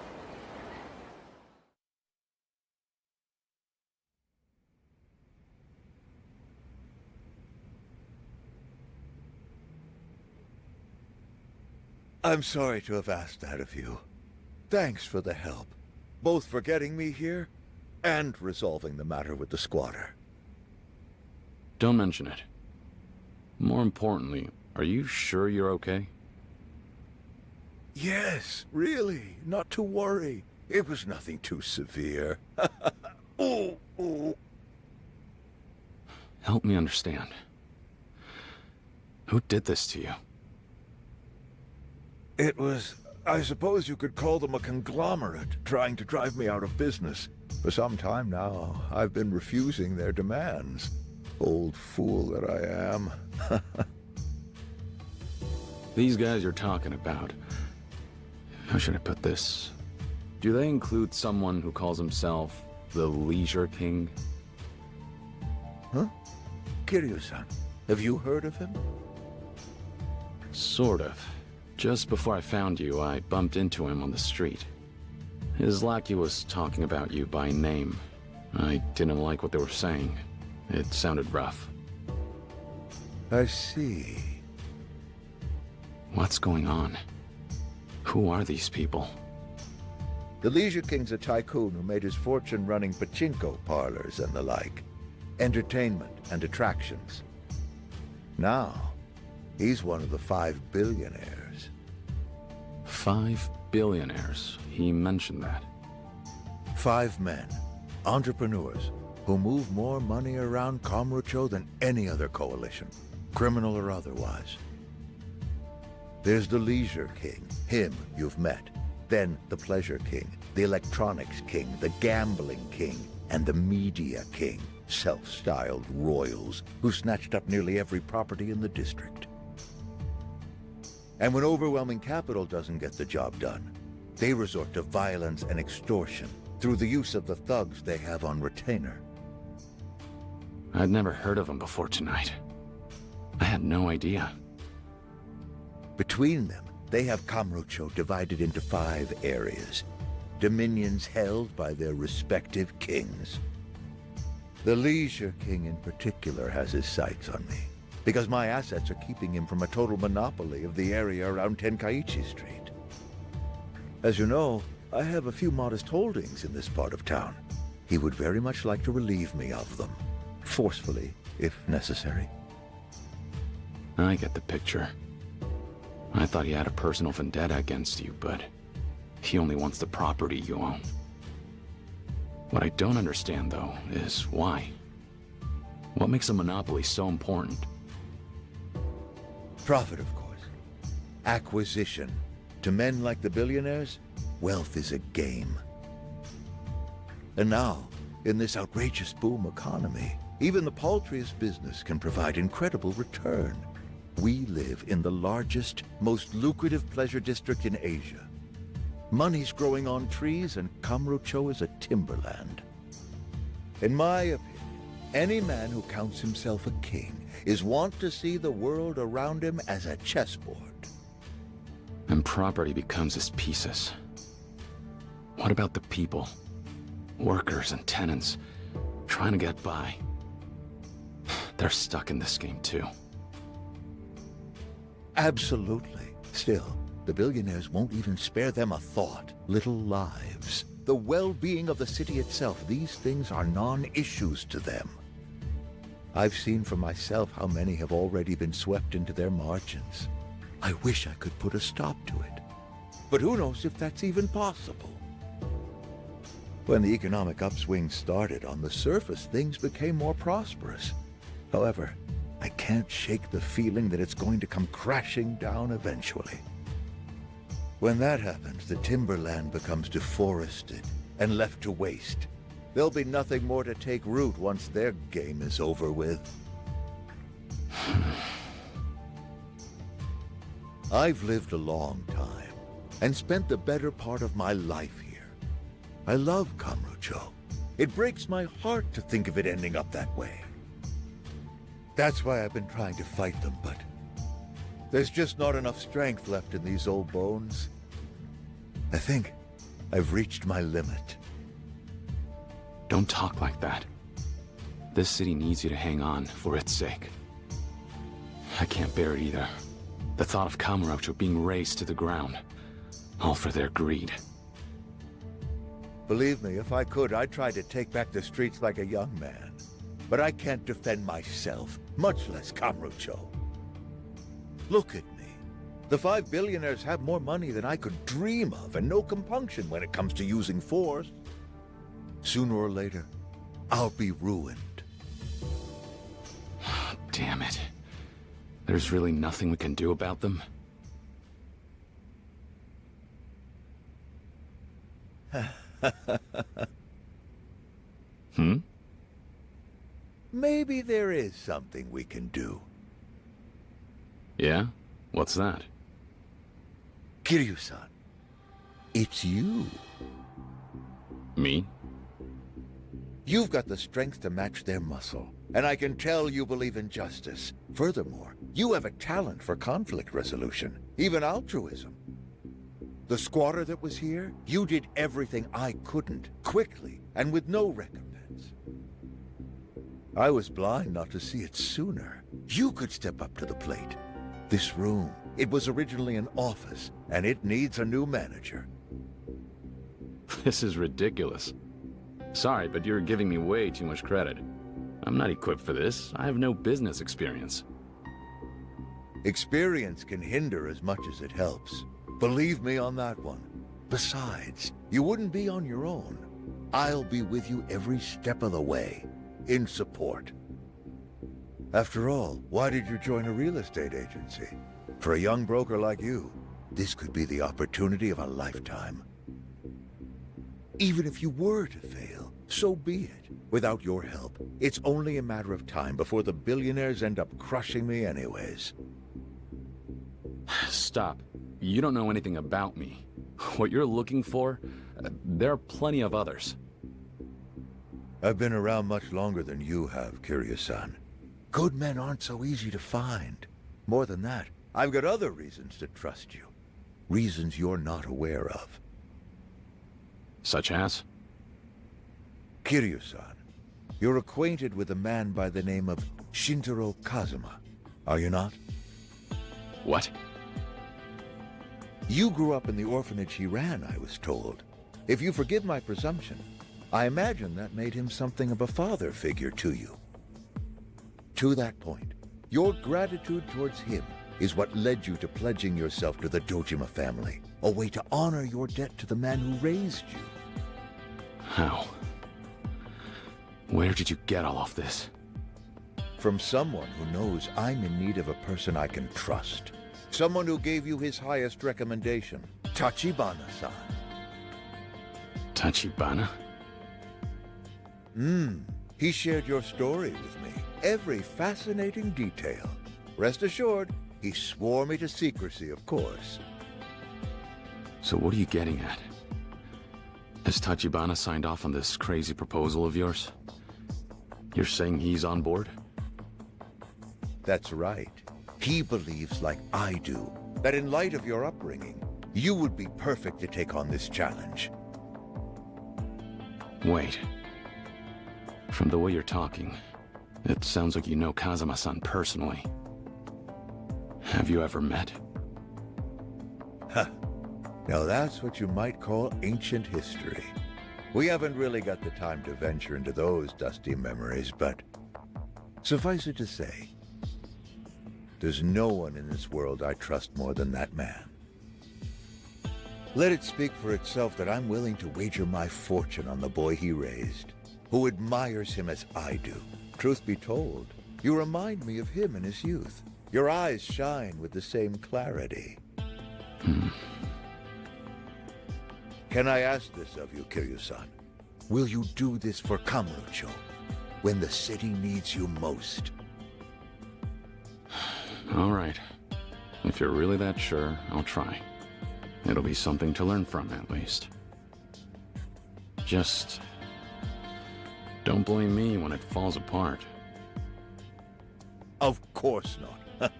[SPEAKER 7] I'm sorry to have asked that of you. Thanks for the help, both for getting me here and resolving the matter with the squatter.
[SPEAKER 3] Don't mention it. More importantly, Are you sure you're okay?
[SPEAKER 7] Yes, really, not to worry. It was nothing too severe. Ooh, ooh.
[SPEAKER 3] Help me understand. Who did this to you?
[SPEAKER 7] It was, I suppose you could call them a conglomerate, trying to drive me out of business. For some time now, I've been refusing their demands. Old fool that I am.
[SPEAKER 3] These guys you're talking about, how should I put this? Do they include someone who calls himself the Leisure King?
[SPEAKER 7] Huh? Kiryu-san, have you heard of him?
[SPEAKER 3] Sort of. Just before I found you, I bumped into him on the street. His lackey was talking about you by name. I didn't like what they were saying. It sounded rough.
[SPEAKER 7] I see.
[SPEAKER 3] What's going on? Who are these people?
[SPEAKER 7] The Leisure King's a tycoon who made his fortune running pachinko parlors and the like. Entertainment and attractions. Now, he's one of the 5 billionaires.
[SPEAKER 3] 5 billionaires. He mentioned that.
[SPEAKER 7] 5 men, entrepreneurs, who move more money around Kamurocho than any other coalition, criminal or otherwise. There's the Leisure King, him you've met. Then the Pleasure King, the Electronics King, the Gambling King, and the Media King, self-styled royals who snatched up nearly every property in the district. And when overwhelming capital doesn't get the job done, they resort to violence and extortion through the use of the thugs they have on retainer.
[SPEAKER 3] I'd never heard of them before tonight. I had no idea.
[SPEAKER 7] Between them, they have Kamurocho divided into 5 areas, dominions held by their respective kings. The Leisure King in particular has his sights on me, because my assets are keeping him from a total monopoly of the area around Tenkaichi Street. As you know, I have a few modest holdings in this part of town. He would very much like to relieve me of them, forcefully, if necessary.
[SPEAKER 3] I get the picture. I thought he had a personal vendetta against you, but he only wants the property you own. What I don't understand, though, is why. What makes a monopoly so important?
[SPEAKER 7] Profit, of course. Acquisition. To men like the billionaires, wealth is a game. And now, in this outrageous boom economy, even the paltriest business can provide incredible return. We live in the largest, most lucrative pleasure district in Asia. Money's growing on trees, and Kamurocho is a timberland. In my opinion, any man who counts himself a king is wont to see the world around him as a chessboard.
[SPEAKER 3] And property becomes his pieces. What about the people? Workers and tenants, trying to get by. They're stuck in this game too.
[SPEAKER 7] Absolutely. Still, the billionaires won't even spare them a thought. Little lives. The well-being of the city itself, these things are non-issues to them. I've seen for myself how many have already been swept into their margins. I wish I could put a stop to it. But who knows if that's even possible? When the economic upswing started, on the surface, things became more prosperous. However, I can't shake the feeling that it's going to come crashing down eventually. When that happens, the timberland becomes deforested and left to waste. There'll be nothing more to take root once their game is over with. I've lived a long time and spent the better part of my life here. I love Kamurocho. It breaks my heart to think of it ending up that way. That's why I've been trying to fight them, but there's just not enough strength left in these old bones. I think I've reached my limit.
[SPEAKER 3] Don't talk like that. This city needs you to hang on for its sake. I can't bear it either. The thought of Kamurocho being razed to the ground, all for their greed.
[SPEAKER 7] Believe me, if I could, I'd try to take back the streets like a young man. But I can't defend myself, much less Kamurocho. Look at me. The 5 billionaires have more money than I could dream of, and no compunction when it comes to using force. Sooner or later, I'll be ruined.
[SPEAKER 3] Damn it. There's really nothing we can do about them? Hmm?
[SPEAKER 7] Maybe there is something we can do.
[SPEAKER 3] Yeah? What's that?
[SPEAKER 7] Kiryu-san, it's you.
[SPEAKER 3] Me?
[SPEAKER 7] You've got the strength to match their muscle, and I can tell you believe in justice. Furthermore, you have a talent for conflict resolution, even altruism. The squatter that was here, you did everything I couldn't, quickly, and with no recompense. I was blind not to see it sooner. You could step up to the plate. This room, it was originally an office, and it needs a new manager.
[SPEAKER 3] This is ridiculous. Sorry, but you're giving me way too much credit. I'm not equipped for this. I have no business experience.
[SPEAKER 7] Experience can hinder as much as it helps. Believe me on that one. Besides, you wouldn't be on your own. I'll be with you every step of the way, in support. After all, why did you join a real estate agency? For a young broker like you, this could be the opportunity of a lifetime. Even if you were to fail, so be it. Without your help, it's only a matter of time before the billionaires end up crushing me anyways.
[SPEAKER 3] Stop. You don't know anything about me. What you're looking for, there are plenty of others.
[SPEAKER 7] I've been around much longer than you have, Kiryu-san. Good men aren't so easy to find. More than that, I've got other reasons to trust you. Reasons you're not aware of.
[SPEAKER 3] Such as?
[SPEAKER 7] Kiryu-san, you're acquainted with a man by the name of Shintaro Kazuma, are you not?
[SPEAKER 3] What?
[SPEAKER 7] You grew up in the orphanage he ran, I was told. If you forgive my presumption, I imagine that made him something of a father figure to you. To that point, your gratitude towards him is what led you to pledging yourself to the Dojima family, a way to honor your debt to the man who raised you.
[SPEAKER 3] How? Where did you get all of this?
[SPEAKER 7] From someone who knows I'm in need of a person I can trust. Someone who gave you his highest recommendation, Tachibana-san.
[SPEAKER 3] Tachibana?
[SPEAKER 7] He shared your story with me. Every fascinating detail. Rest assured, he swore me to secrecy, of course.
[SPEAKER 3] So what are you getting at? Has Tachibana signed off on this crazy proposal of yours? You're saying he's on board?
[SPEAKER 7] That's right. He believes, like I do, that in light of your upbringing, you would be perfect to take on this challenge.
[SPEAKER 3] Wait. From the way you're talking, it sounds like you know Kazuma-san personally. Have you ever met?
[SPEAKER 7] Now that's what you might call ancient history. We haven't really got the time to venture into those dusty memories, but suffice it to say, there's no one in this world I trust more than that man. Let it speak for itself that I'm willing to wager my fortune on the boy he raised, who admires him as I do. Truth be told, you remind me of him in his youth. Your eyes shine with the same clarity. Can I ask this of you, Kiryu-san? Will you do this for Kamurocho, when the city needs you most?
[SPEAKER 3] All right. If you're really that sure, I'll try. It'll be something to learn from, at least. Just don't blame me when it falls apart.
[SPEAKER 7] Of course not.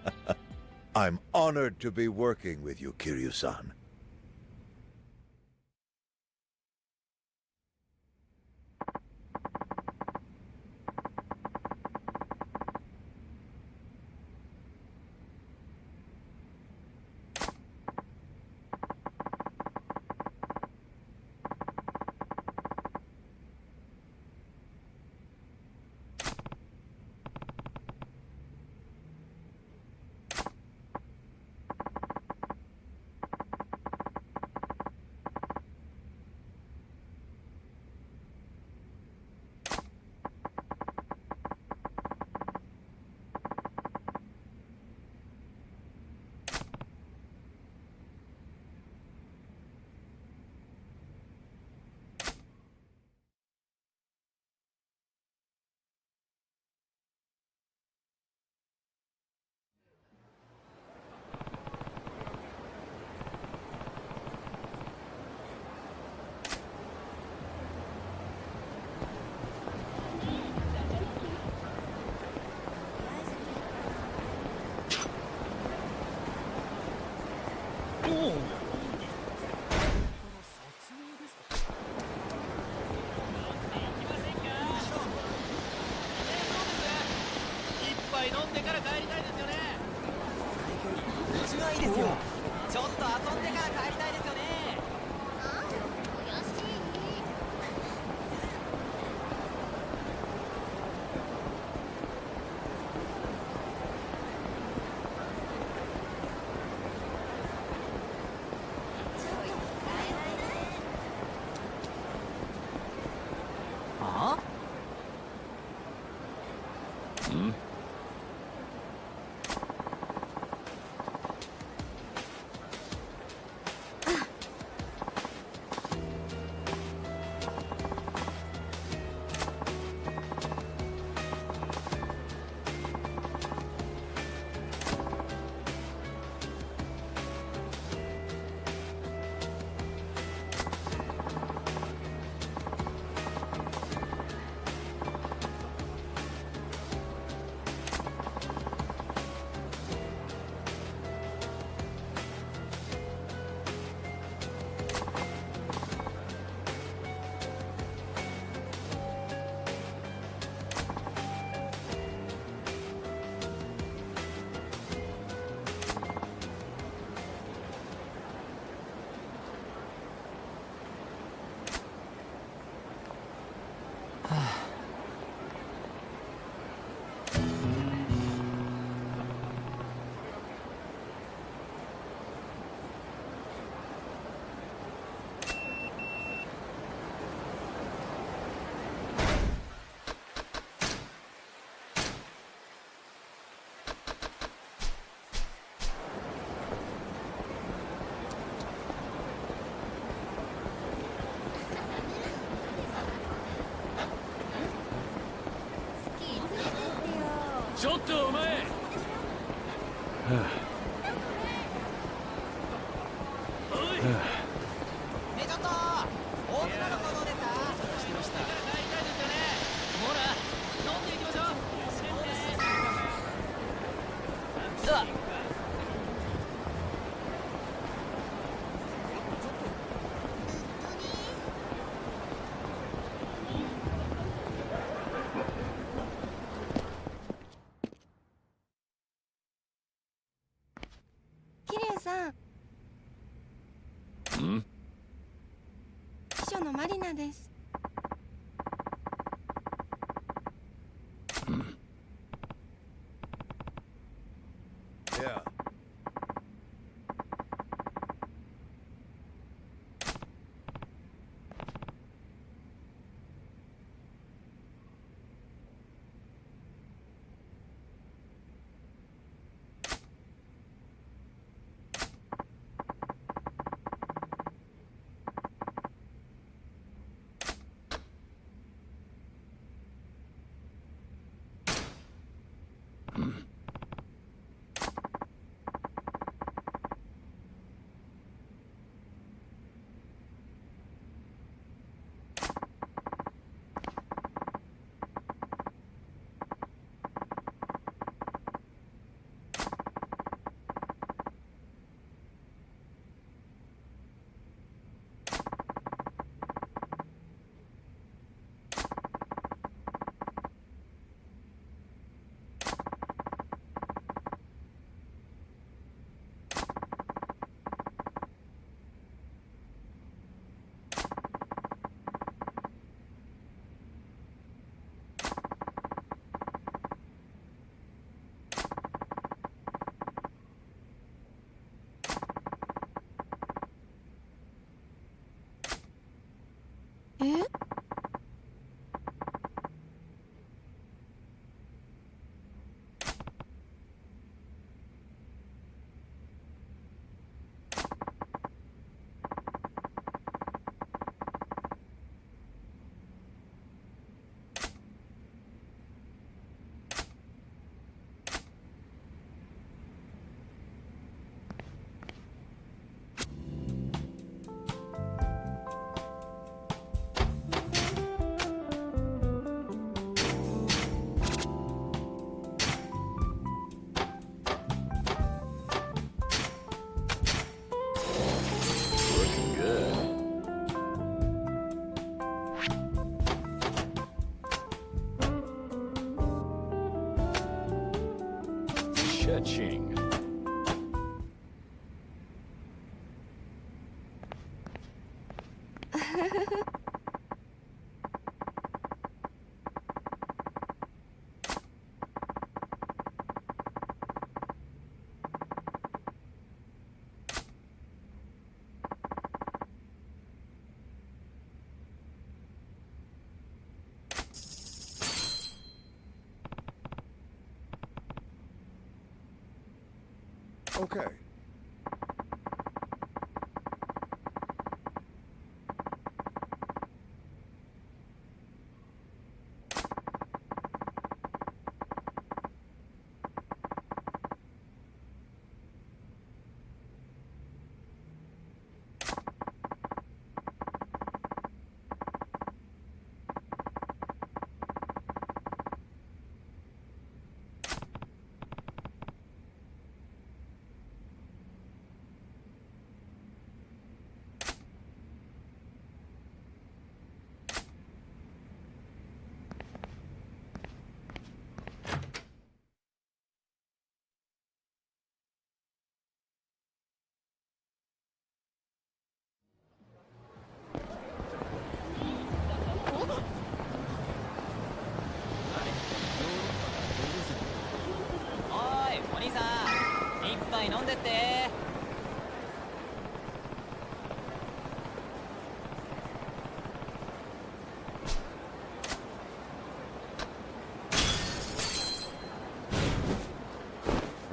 [SPEAKER 7] I'm honored to be working with you, Kiryu-san.
[SPEAKER 5] ちょっとお前。おい。ねえちょっと。大人の子どうですか。してました。大体ですよね。ほら、飲んでいきましょう。では。
[SPEAKER 12] 秘書のマリナです。
[SPEAKER 7] Yeah.
[SPEAKER 3] Ching.
[SPEAKER 7] Okay.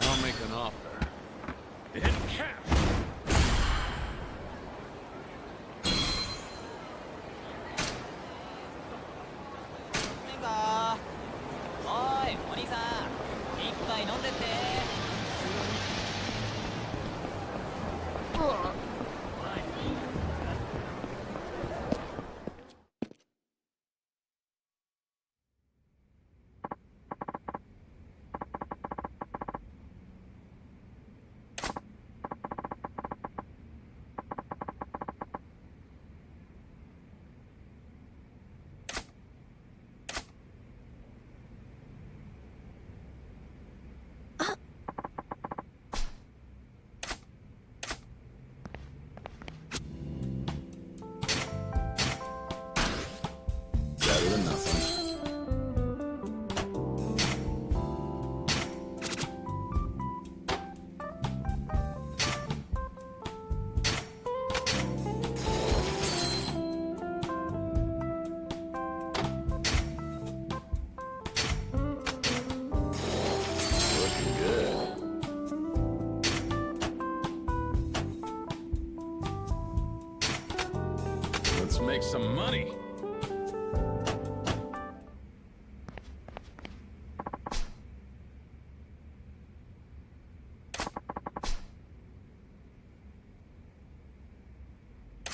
[SPEAKER 3] I'll make an offer. In cash! Better than nothing. Looking good. Let's make some money.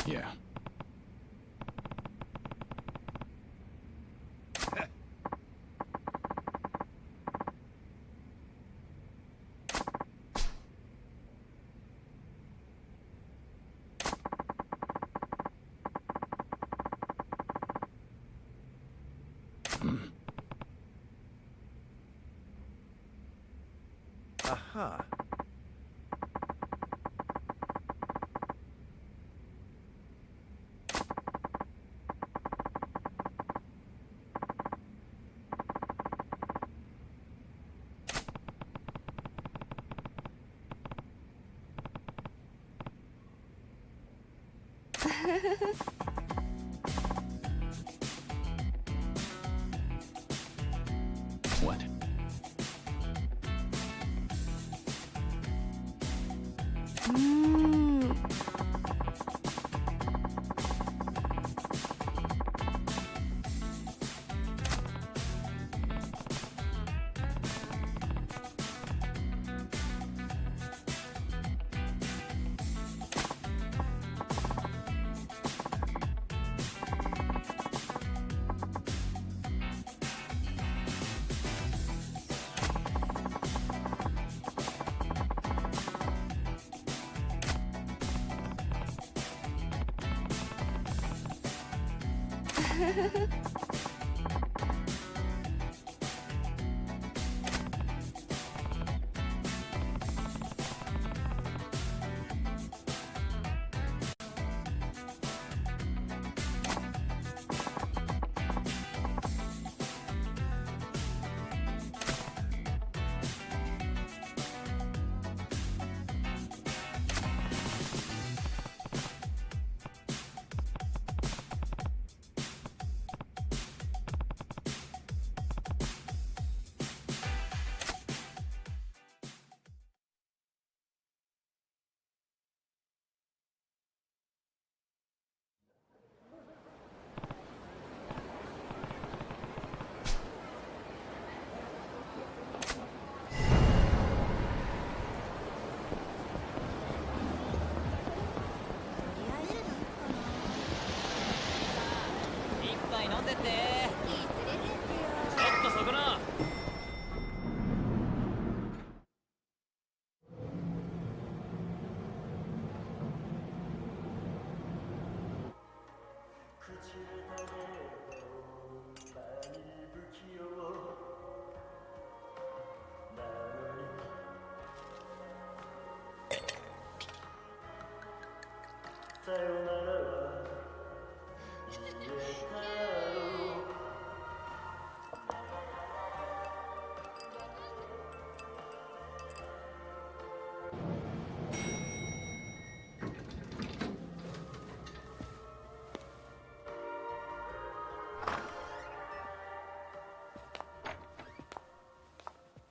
[SPEAKER 3] Yeah.
[SPEAKER 7] Aha.
[SPEAKER 3] What?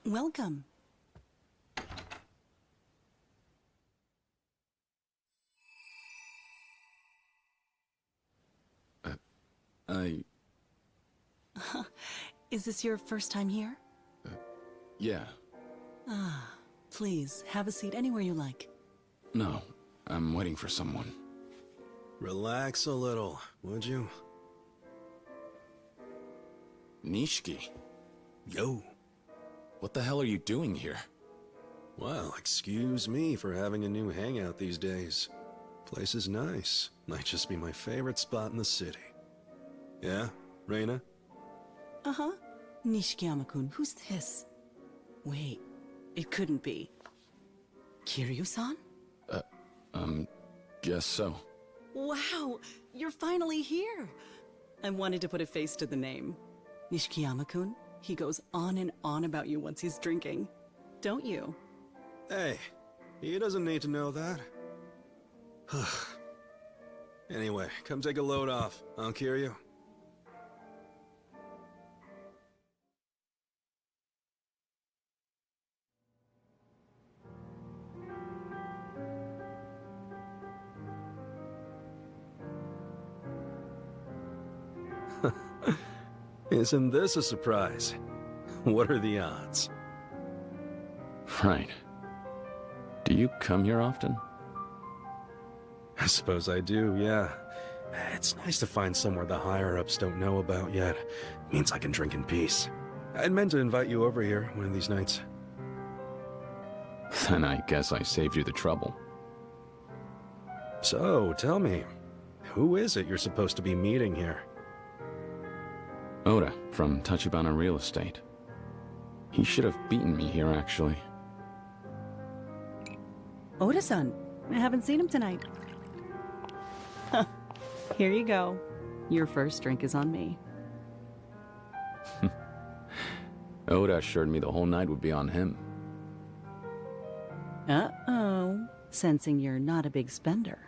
[SPEAKER 13] Welcome. Is this your first time here?
[SPEAKER 3] Yeah.
[SPEAKER 13] Ah, please, have a seat anywhere you like.
[SPEAKER 3] No, I'm waiting for someone.
[SPEAKER 2] Relax a little, would you?
[SPEAKER 3] Nishiki.
[SPEAKER 2] Yo.
[SPEAKER 3] What the hell are you doing here?
[SPEAKER 2] Well, excuse me for having a new hangout these days. Place is nice. Might just be my favorite spot in the city. Yeah, Reina?
[SPEAKER 13] Uh-huh. Nishikiyama-kun, who's this? Wait, it couldn't be. Kiryu-san?
[SPEAKER 3] Guess so.
[SPEAKER 13] Wow, you're finally here! I wanted to put a face to the name. Nishikiyama-kun, he goes on and on about you once he's drinking. Don't you?
[SPEAKER 2] Hey, he doesn't need to know that. Anyway, come take a load off. I'll cure you. Isn't this a surprise? What are the odds?
[SPEAKER 3] Right. Do you come here often?
[SPEAKER 2] I suppose I do, yeah. It's nice to find somewhere the higher-ups don't know about yet. Means I can drink in peace. I'd meant to invite you over here one of these nights.
[SPEAKER 3] Then I guess I saved you the trouble.
[SPEAKER 2] So, tell me, who is it you're supposed to be meeting here?
[SPEAKER 3] Oda, from Tachibana Real Estate. He should have beaten me here, actually.
[SPEAKER 13] Oda-san, I haven't seen him tonight. Here you go. Your first drink is on me.
[SPEAKER 3] Oda assured me the whole night would be on him.
[SPEAKER 13] Uh-oh. Sensing you're not a big spender.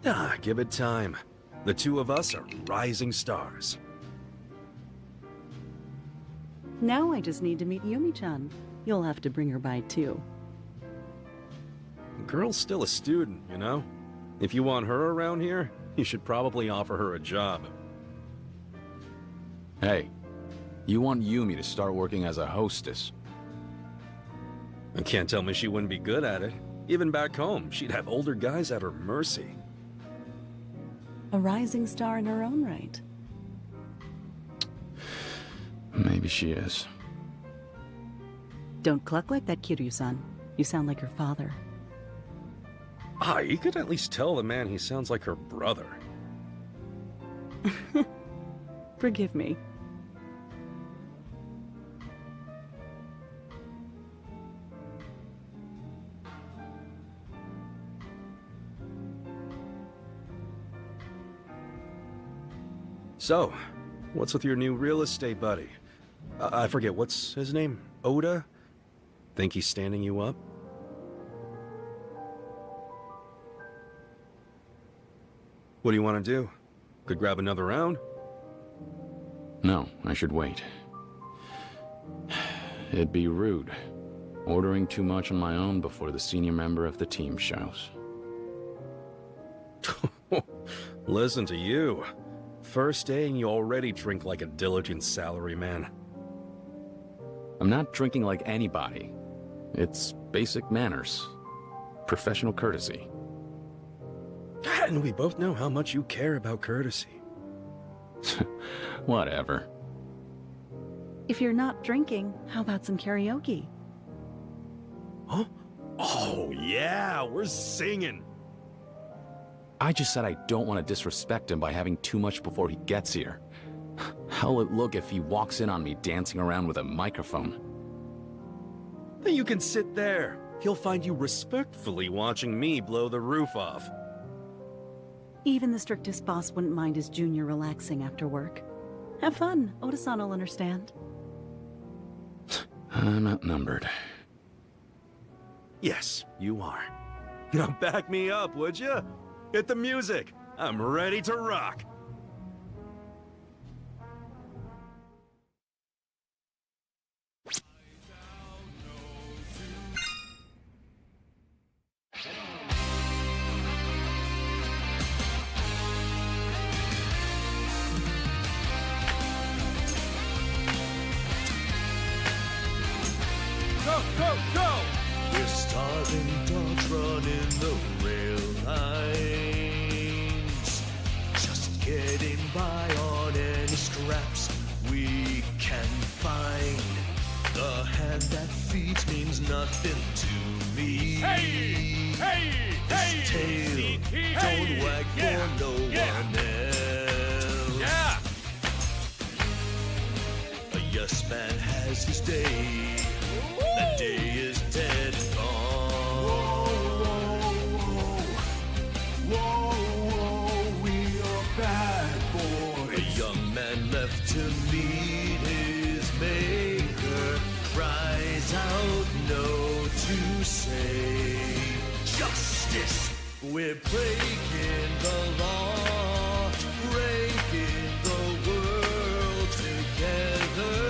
[SPEAKER 2] Ah, give it time. The two of us are rising stars.
[SPEAKER 13] Now I just need to meet Yumi-chan. You'll have to bring her by too.
[SPEAKER 2] The girl's still a student, you know? If you want her around here, you should probably offer her a job.
[SPEAKER 3] Hey, you want Yumi to start working as a hostess.
[SPEAKER 2] You can't tell me she wouldn't be good at it. Even back home, she'd have older guys at her mercy.
[SPEAKER 13] A rising star in her own right.
[SPEAKER 3] Maybe she is.
[SPEAKER 13] Don't cluck like that, Kiryu-san. You sound like your father.
[SPEAKER 2] Ah, you could at least tell the man he sounds like her brother.
[SPEAKER 13] Forgive me.
[SPEAKER 2] So, what's with your new real estate buddy? I forget, what's his name? Oda? Think he's standing you up? What do you want to do? Could grab another round?
[SPEAKER 3] No, I should wait. It'd be rude. Ordering too much on my own before the senior member of the team shows.
[SPEAKER 2] Listen to you. First day and you already drink like a diligent salaryman.
[SPEAKER 3] I'm not drinking like anybody. It's basic manners. Professional courtesy.
[SPEAKER 2] And we both know how much you care about courtesy.
[SPEAKER 3] Whatever.
[SPEAKER 13] If you're not drinking, how about some karaoke?
[SPEAKER 2] Huh? Oh, yeah, we're singing.
[SPEAKER 3] I just said I don't want to disrespect him by having too much before he gets here. How'll it look if he walks in on me dancing around with a microphone?
[SPEAKER 2] Then you can sit there. He'll find you respectfully watching me blow the roof off.
[SPEAKER 13] Even the strictest boss wouldn't mind his junior relaxing after work. Have fun. Oda-san will understand.
[SPEAKER 3] I'm outnumbered.
[SPEAKER 2] Yes, you are. Now back me up, would you? Hit the music. I'm ready to rock.
[SPEAKER 9] Go, go, go!
[SPEAKER 14] We're starving dogs running the rail lines, just getting by on any scraps we can find. The hand that feeds means nothing to me.
[SPEAKER 9] Hey! Hey!
[SPEAKER 14] This
[SPEAKER 9] Hey!
[SPEAKER 14] tail don't wag for no one else.
[SPEAKER 9] Yeah!
[SPEAKER 14] A yes man has his day. The day is dead and gone. Whoa, we are bad boys. A young man left to meet his maker cries out no to say. Justice! We're breaking the law, breaking the world together.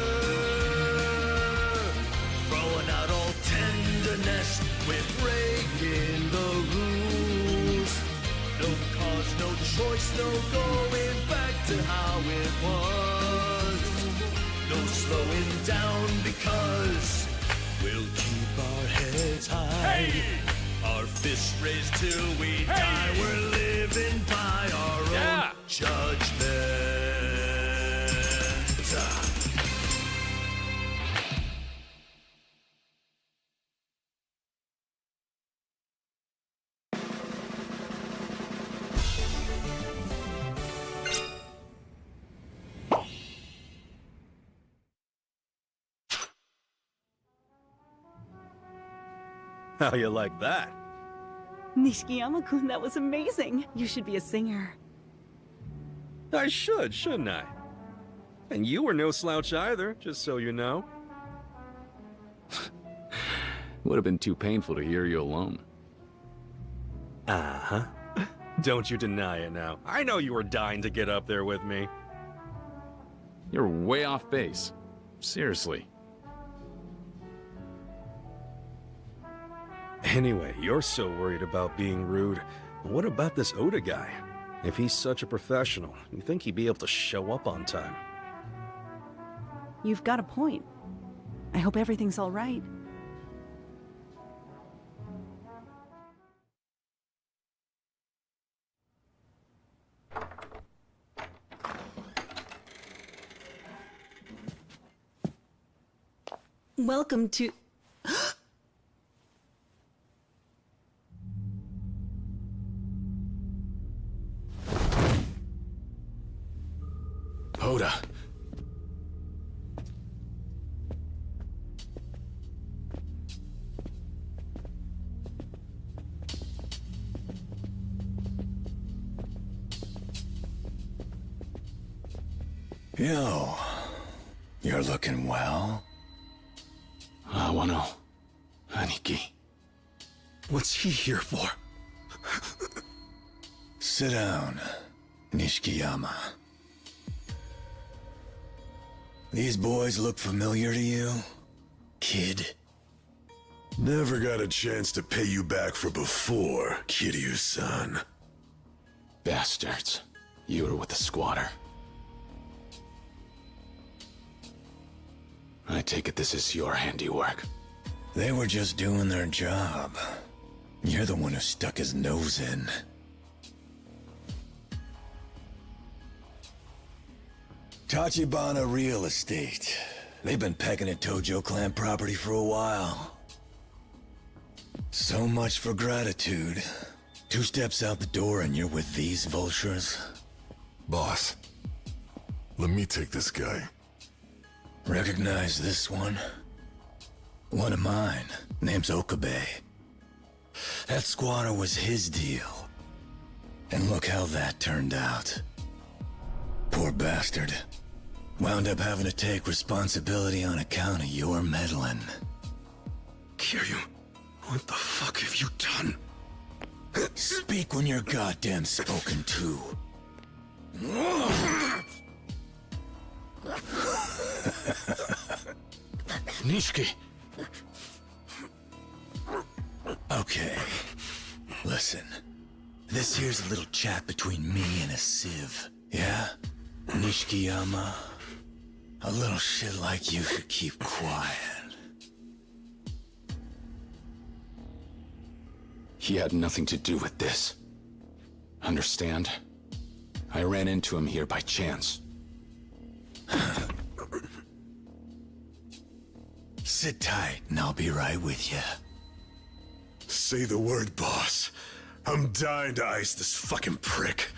[SPEAKER 14] We're breaking the rules. No cause, no choice, no going back to how it was. No slowing down because we'll keep our heads high.
[SPEAKER 9] Hey!
[SPEAKER 14] Our fists raised till we die. We're living by our own judgment.
[SPEAKER 2] How you like that?
[SPEAKER 13] Nishikiyama-kun, that was amazing. You should be a singer.
[SPEAKER 2] I should, shouldn't I? And you were no slouch either, just so you know.
[SPEAKER 3] Would have been too painful to hear you alone.
[SPEAKER 2] Uh-huh. Don't you deny it now. I know you were dying to get up there with me.
[SPEAKER 3] You're way off base. Seriously.
[SPEAKER 2] Anyway, you're so worried about being rude. What about this Oda guy? If he's such a professional, you think he'd be able to show up on time?
[SPEAKER 13] You've got a point. I hope everything's all right. Welcome to...
[SPEAKER 3] Oda.
[SPEAKER 15] Yo, you're looking well.
[SPEAKER 3] Wano. Aniki.
[SPEAKER 2] What's he here for?
[SPEAKER 15] Sit down, Nishikiyama. These boys look familiar to you, kid?
[SPEAKER 9] Never got a chance to pay you back for before, Kiryu-san.
[SPEAKER 3] Bastards. You were with the squatter. I take it this is your handiwork.
[SPEAKER 15] They were just doing their job. You're the one who stuck his nose in. Tachibana Real Estate. They've been pecking at Tojo clan property for a while. So much for gratitude. 2 steps out the door and you're with these vultures?
[SPEAKER 9] Boss, let me take this guy.
[SPEAKER 15] Recognize this one? One of mine. Name's Okabe. That squatter was his deal. And look how that turned out. Poor bastard. Wound up having to take responsibility on account of your meddling.
[SPEAKER 9] Kiryu, what the fuck have you done?
[SPEAKER 15] Speak when you're goddamn spoken to.
[SPEAKER 9] Nishiki.
[SPEAKER 15] Okay. Listen. This here's a little chat between me and a sieve. Yeah? Nishikiyama? A little shit like you should keep quiet.
[SPEAKER 3] He had nothing to do with this. Understand? I ran into him here by chance.
[SPEAKER 15] Sit tight, and I'll be right with you.
[SPEAKER 9] Say the word, boss. I'm dying to ice this fucking prick.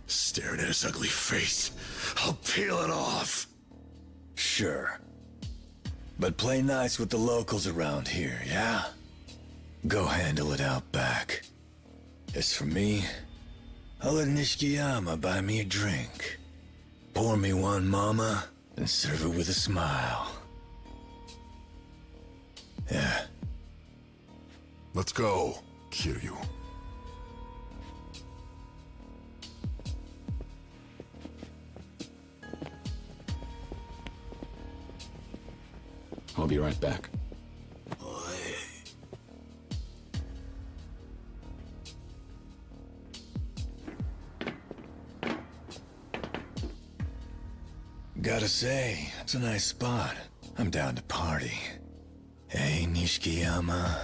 [SPEAKER 9] Staring at his ugly face. I'll peel it off.
[SPEAKER 15] Sure. But play nice with the locals around here, yeah? Go handle it out back. As for me, I'll let Nishikiyama buy me a drink. Pour me one, mama, and serve it with a smile. Yeah.
[SPEAKER 9] Let's go, Kiryu.
[SPEAKER 3] I'll be right back.
[SPEAKER 15] Gotta say, it's a nice spot. I'm down to party. Hey, Nishikiyama.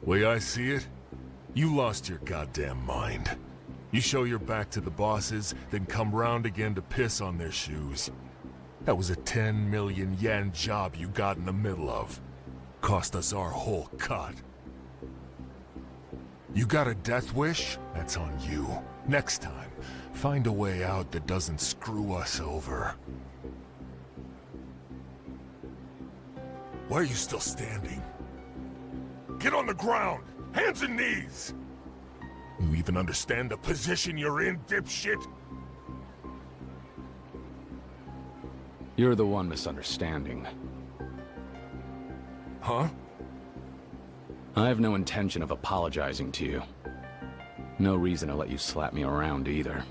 [SPEAKER 9] Way I see it, you lost your goddamn mind. You show your back to the bosses, then come round again to piss on their shoes. That was a 10 million yen job you got in the middle of. Cost us our whole cut. You got a death wish? That's on you. Next time, find a way out that doesn't screw us over. Why are you still standing? Get on the ground! Hands and knees! You even understand the position you're in, dipshit?
[SPEAKER 3] You're the one misunderstanding.
[SPEAKER 9] Huh?
[SPEAKER 3] I have no intention of apologizing to you. No reason to let you slap me around either.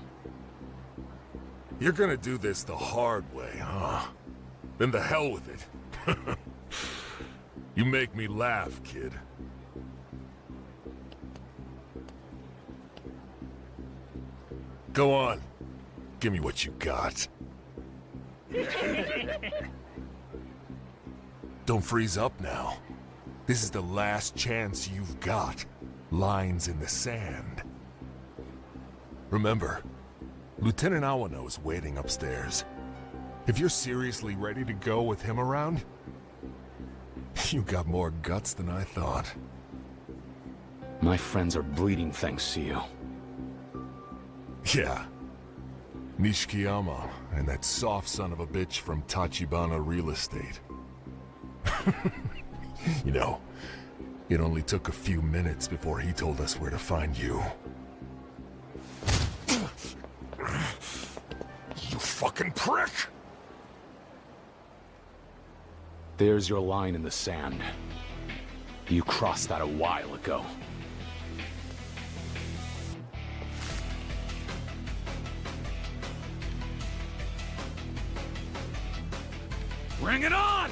[SPEAKER 9] You're gonna do this the hard way, huh? Then the hell with it. You make me laugh, kid. Go on. Give me what you got. Don't freeze up now. This is the last chance you've got. Lines in the sand. Remember, Lieutenant Awano is waiting upstairs. If you're seriously ready to go with him around, you got more guts than I thought.
[SPEAKER 3] My friends are bleeding thanks to you.
[SPEAKER 9] Yeah. Nishikiyama and that soft son of a bitch from Tachibana Real Estate. You know, it only took a few minutes before he told us where to find you. You fucking prick!
[SPEAKER 3] There's your line in the sand. You crossed that a while ago.
[SPEAKER 11] Bring it on!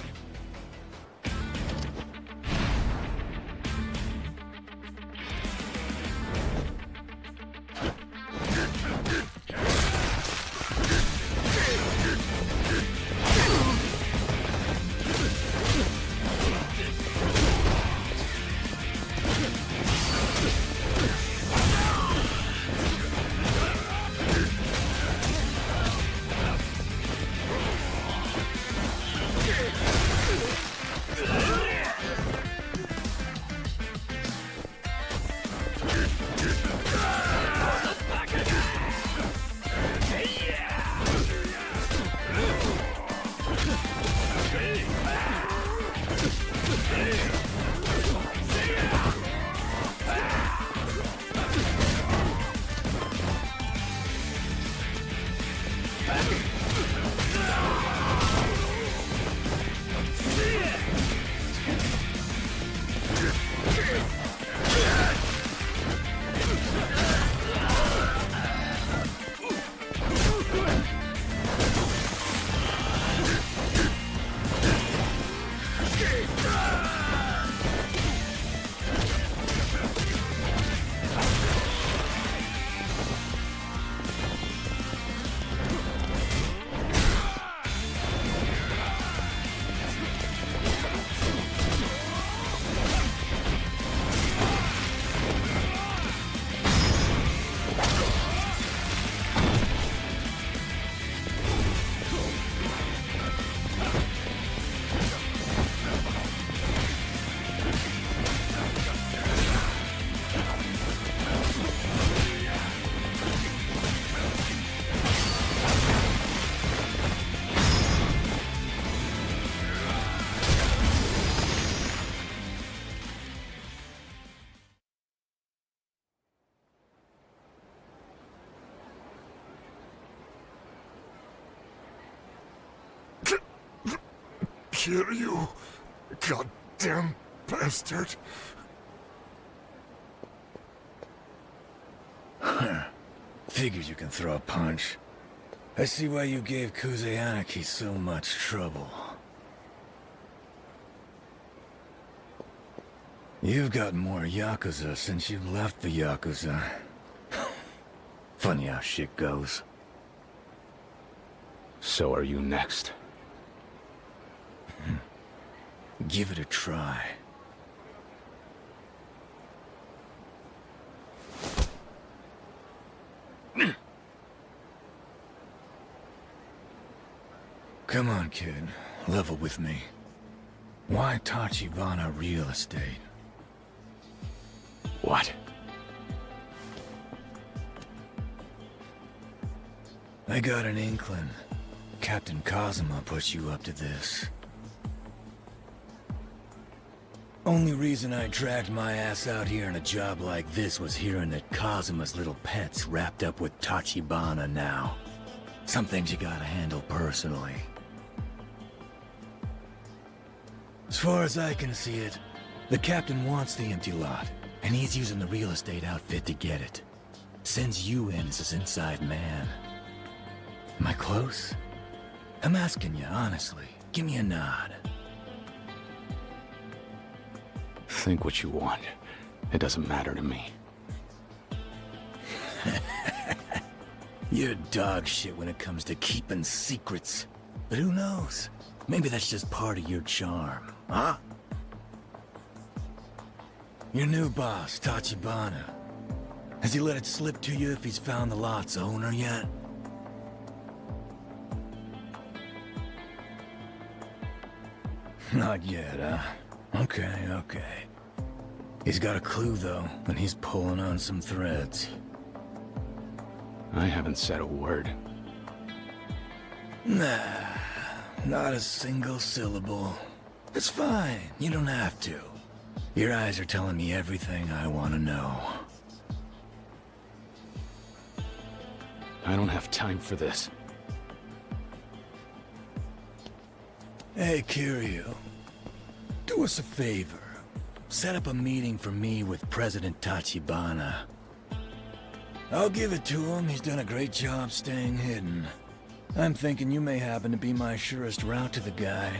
[SPEAKER 9] You goddamn bastard.
[SPEAKER 15] Figures you can throw a punch. I see why you gave Kuzeanaki so much trouble. You've got more Yakuza since you left the Yakuza. Funny how shit goes.
[SPEAKER 3] So are you next?
[SPEAKER 15] Give it a try. Come on, kid. Level with me. Why Tachibana real estate?
[SPEAKER 3] What?
[SPEAKER 15] I got an inkling. Captain Kazuma put you up to this. Only reason I dragged my ass out here in a job like this was hearing that Kazuma's little pet's wrapped up with Tachibana now. Some things you gotta handle personally. As far as I can see it, the captain wants the empty lot, and he's using the real estate outfit to get it. Sends you in as his inside man. Am I close? I'm asking you, honestly. Give me a nod.
[SPEAKER 3] Think what you want. It doesn't matter to me.
[SPEAKER 15] You're dog shit when it comes to keeping secrets. But who knows? Maybe that's just part of your charm, huh? Your new boss, Tachibana. Has he let it slip to you if he's found the lot's owner yet? Not yet, huh? Okay. He's got a clue, though, and he's pulling on some threads.
[SPEAKER 3] I haven't said a word.
[SPEAKER 15] Nah, not a single syllable. It's fine, you don't have to. Your eyes are telling me everything I want to know.
[SPEAKER 3] I don't have time for this.
[SPEAKER 15] Hey, Kiryu. Do us a favor. Set up a meeting for me with President Tachibana. I'll give it to him. He's done a great job staying hidden. I'm thinking you may happen to be my surest route to the guy.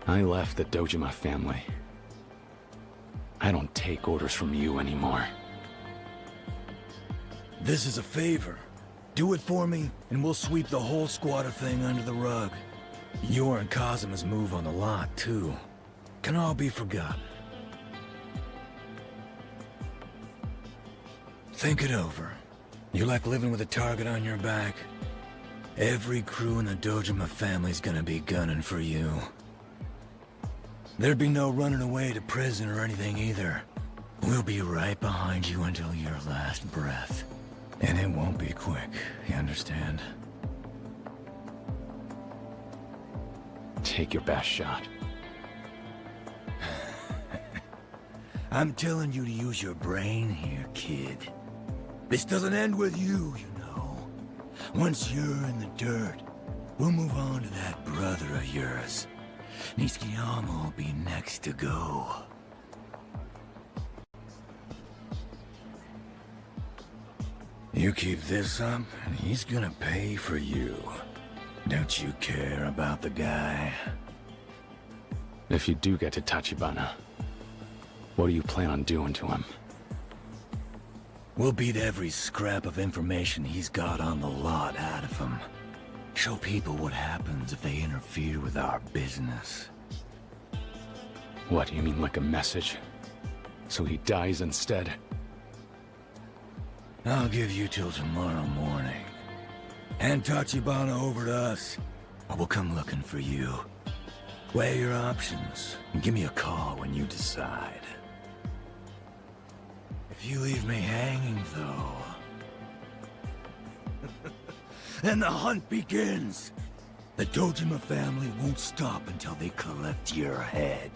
[SPEAKER 3] I left the Dojima family. I don't take orders from you anymore.
[SPEAKER 15] This is a favor. Do it for me, and we'll sweep the whole squatter thing under the rug. Your and Kazuma's move on the lot, too. Can all be forgotten. Think it over. You like living with a target on your back? Every crew in the Dojima family's gonna be gunning for you. There'd be no running away to prison or anything either. We'll be right behind you until your last breath. And it won't be quick, you understand?
[SPEAKER 3] Take your best shot.
[SPEAKER 15] I'm telling you to use your brain here, kid. This doesn't end with you, you know. Once you're in the dirt, we'll move on to that brother of yours. Nishikiyama will be next to go. You keep this up, and he's gonna pay for you. Don't you care about the guy?
[SPEAKER 3] If you do get to Tachibana, what do you plan on doing to him?
[SPEAKER 15] We'll beat every scrap of information he's got on the lot out of him. Show people what happens if they interfere with our business.
[SPEAKER 3] What, you mean like a message? So he dies instead?
[SPEAKER 15] I'll give you till tomorrow morning. Hand Tachibana over to us, or we'll come looking for you. Weigh your options, and give me a call when you decide. If you leave me hanging, though... and the hunt begins! The Dojima family won't stop until they collect your head.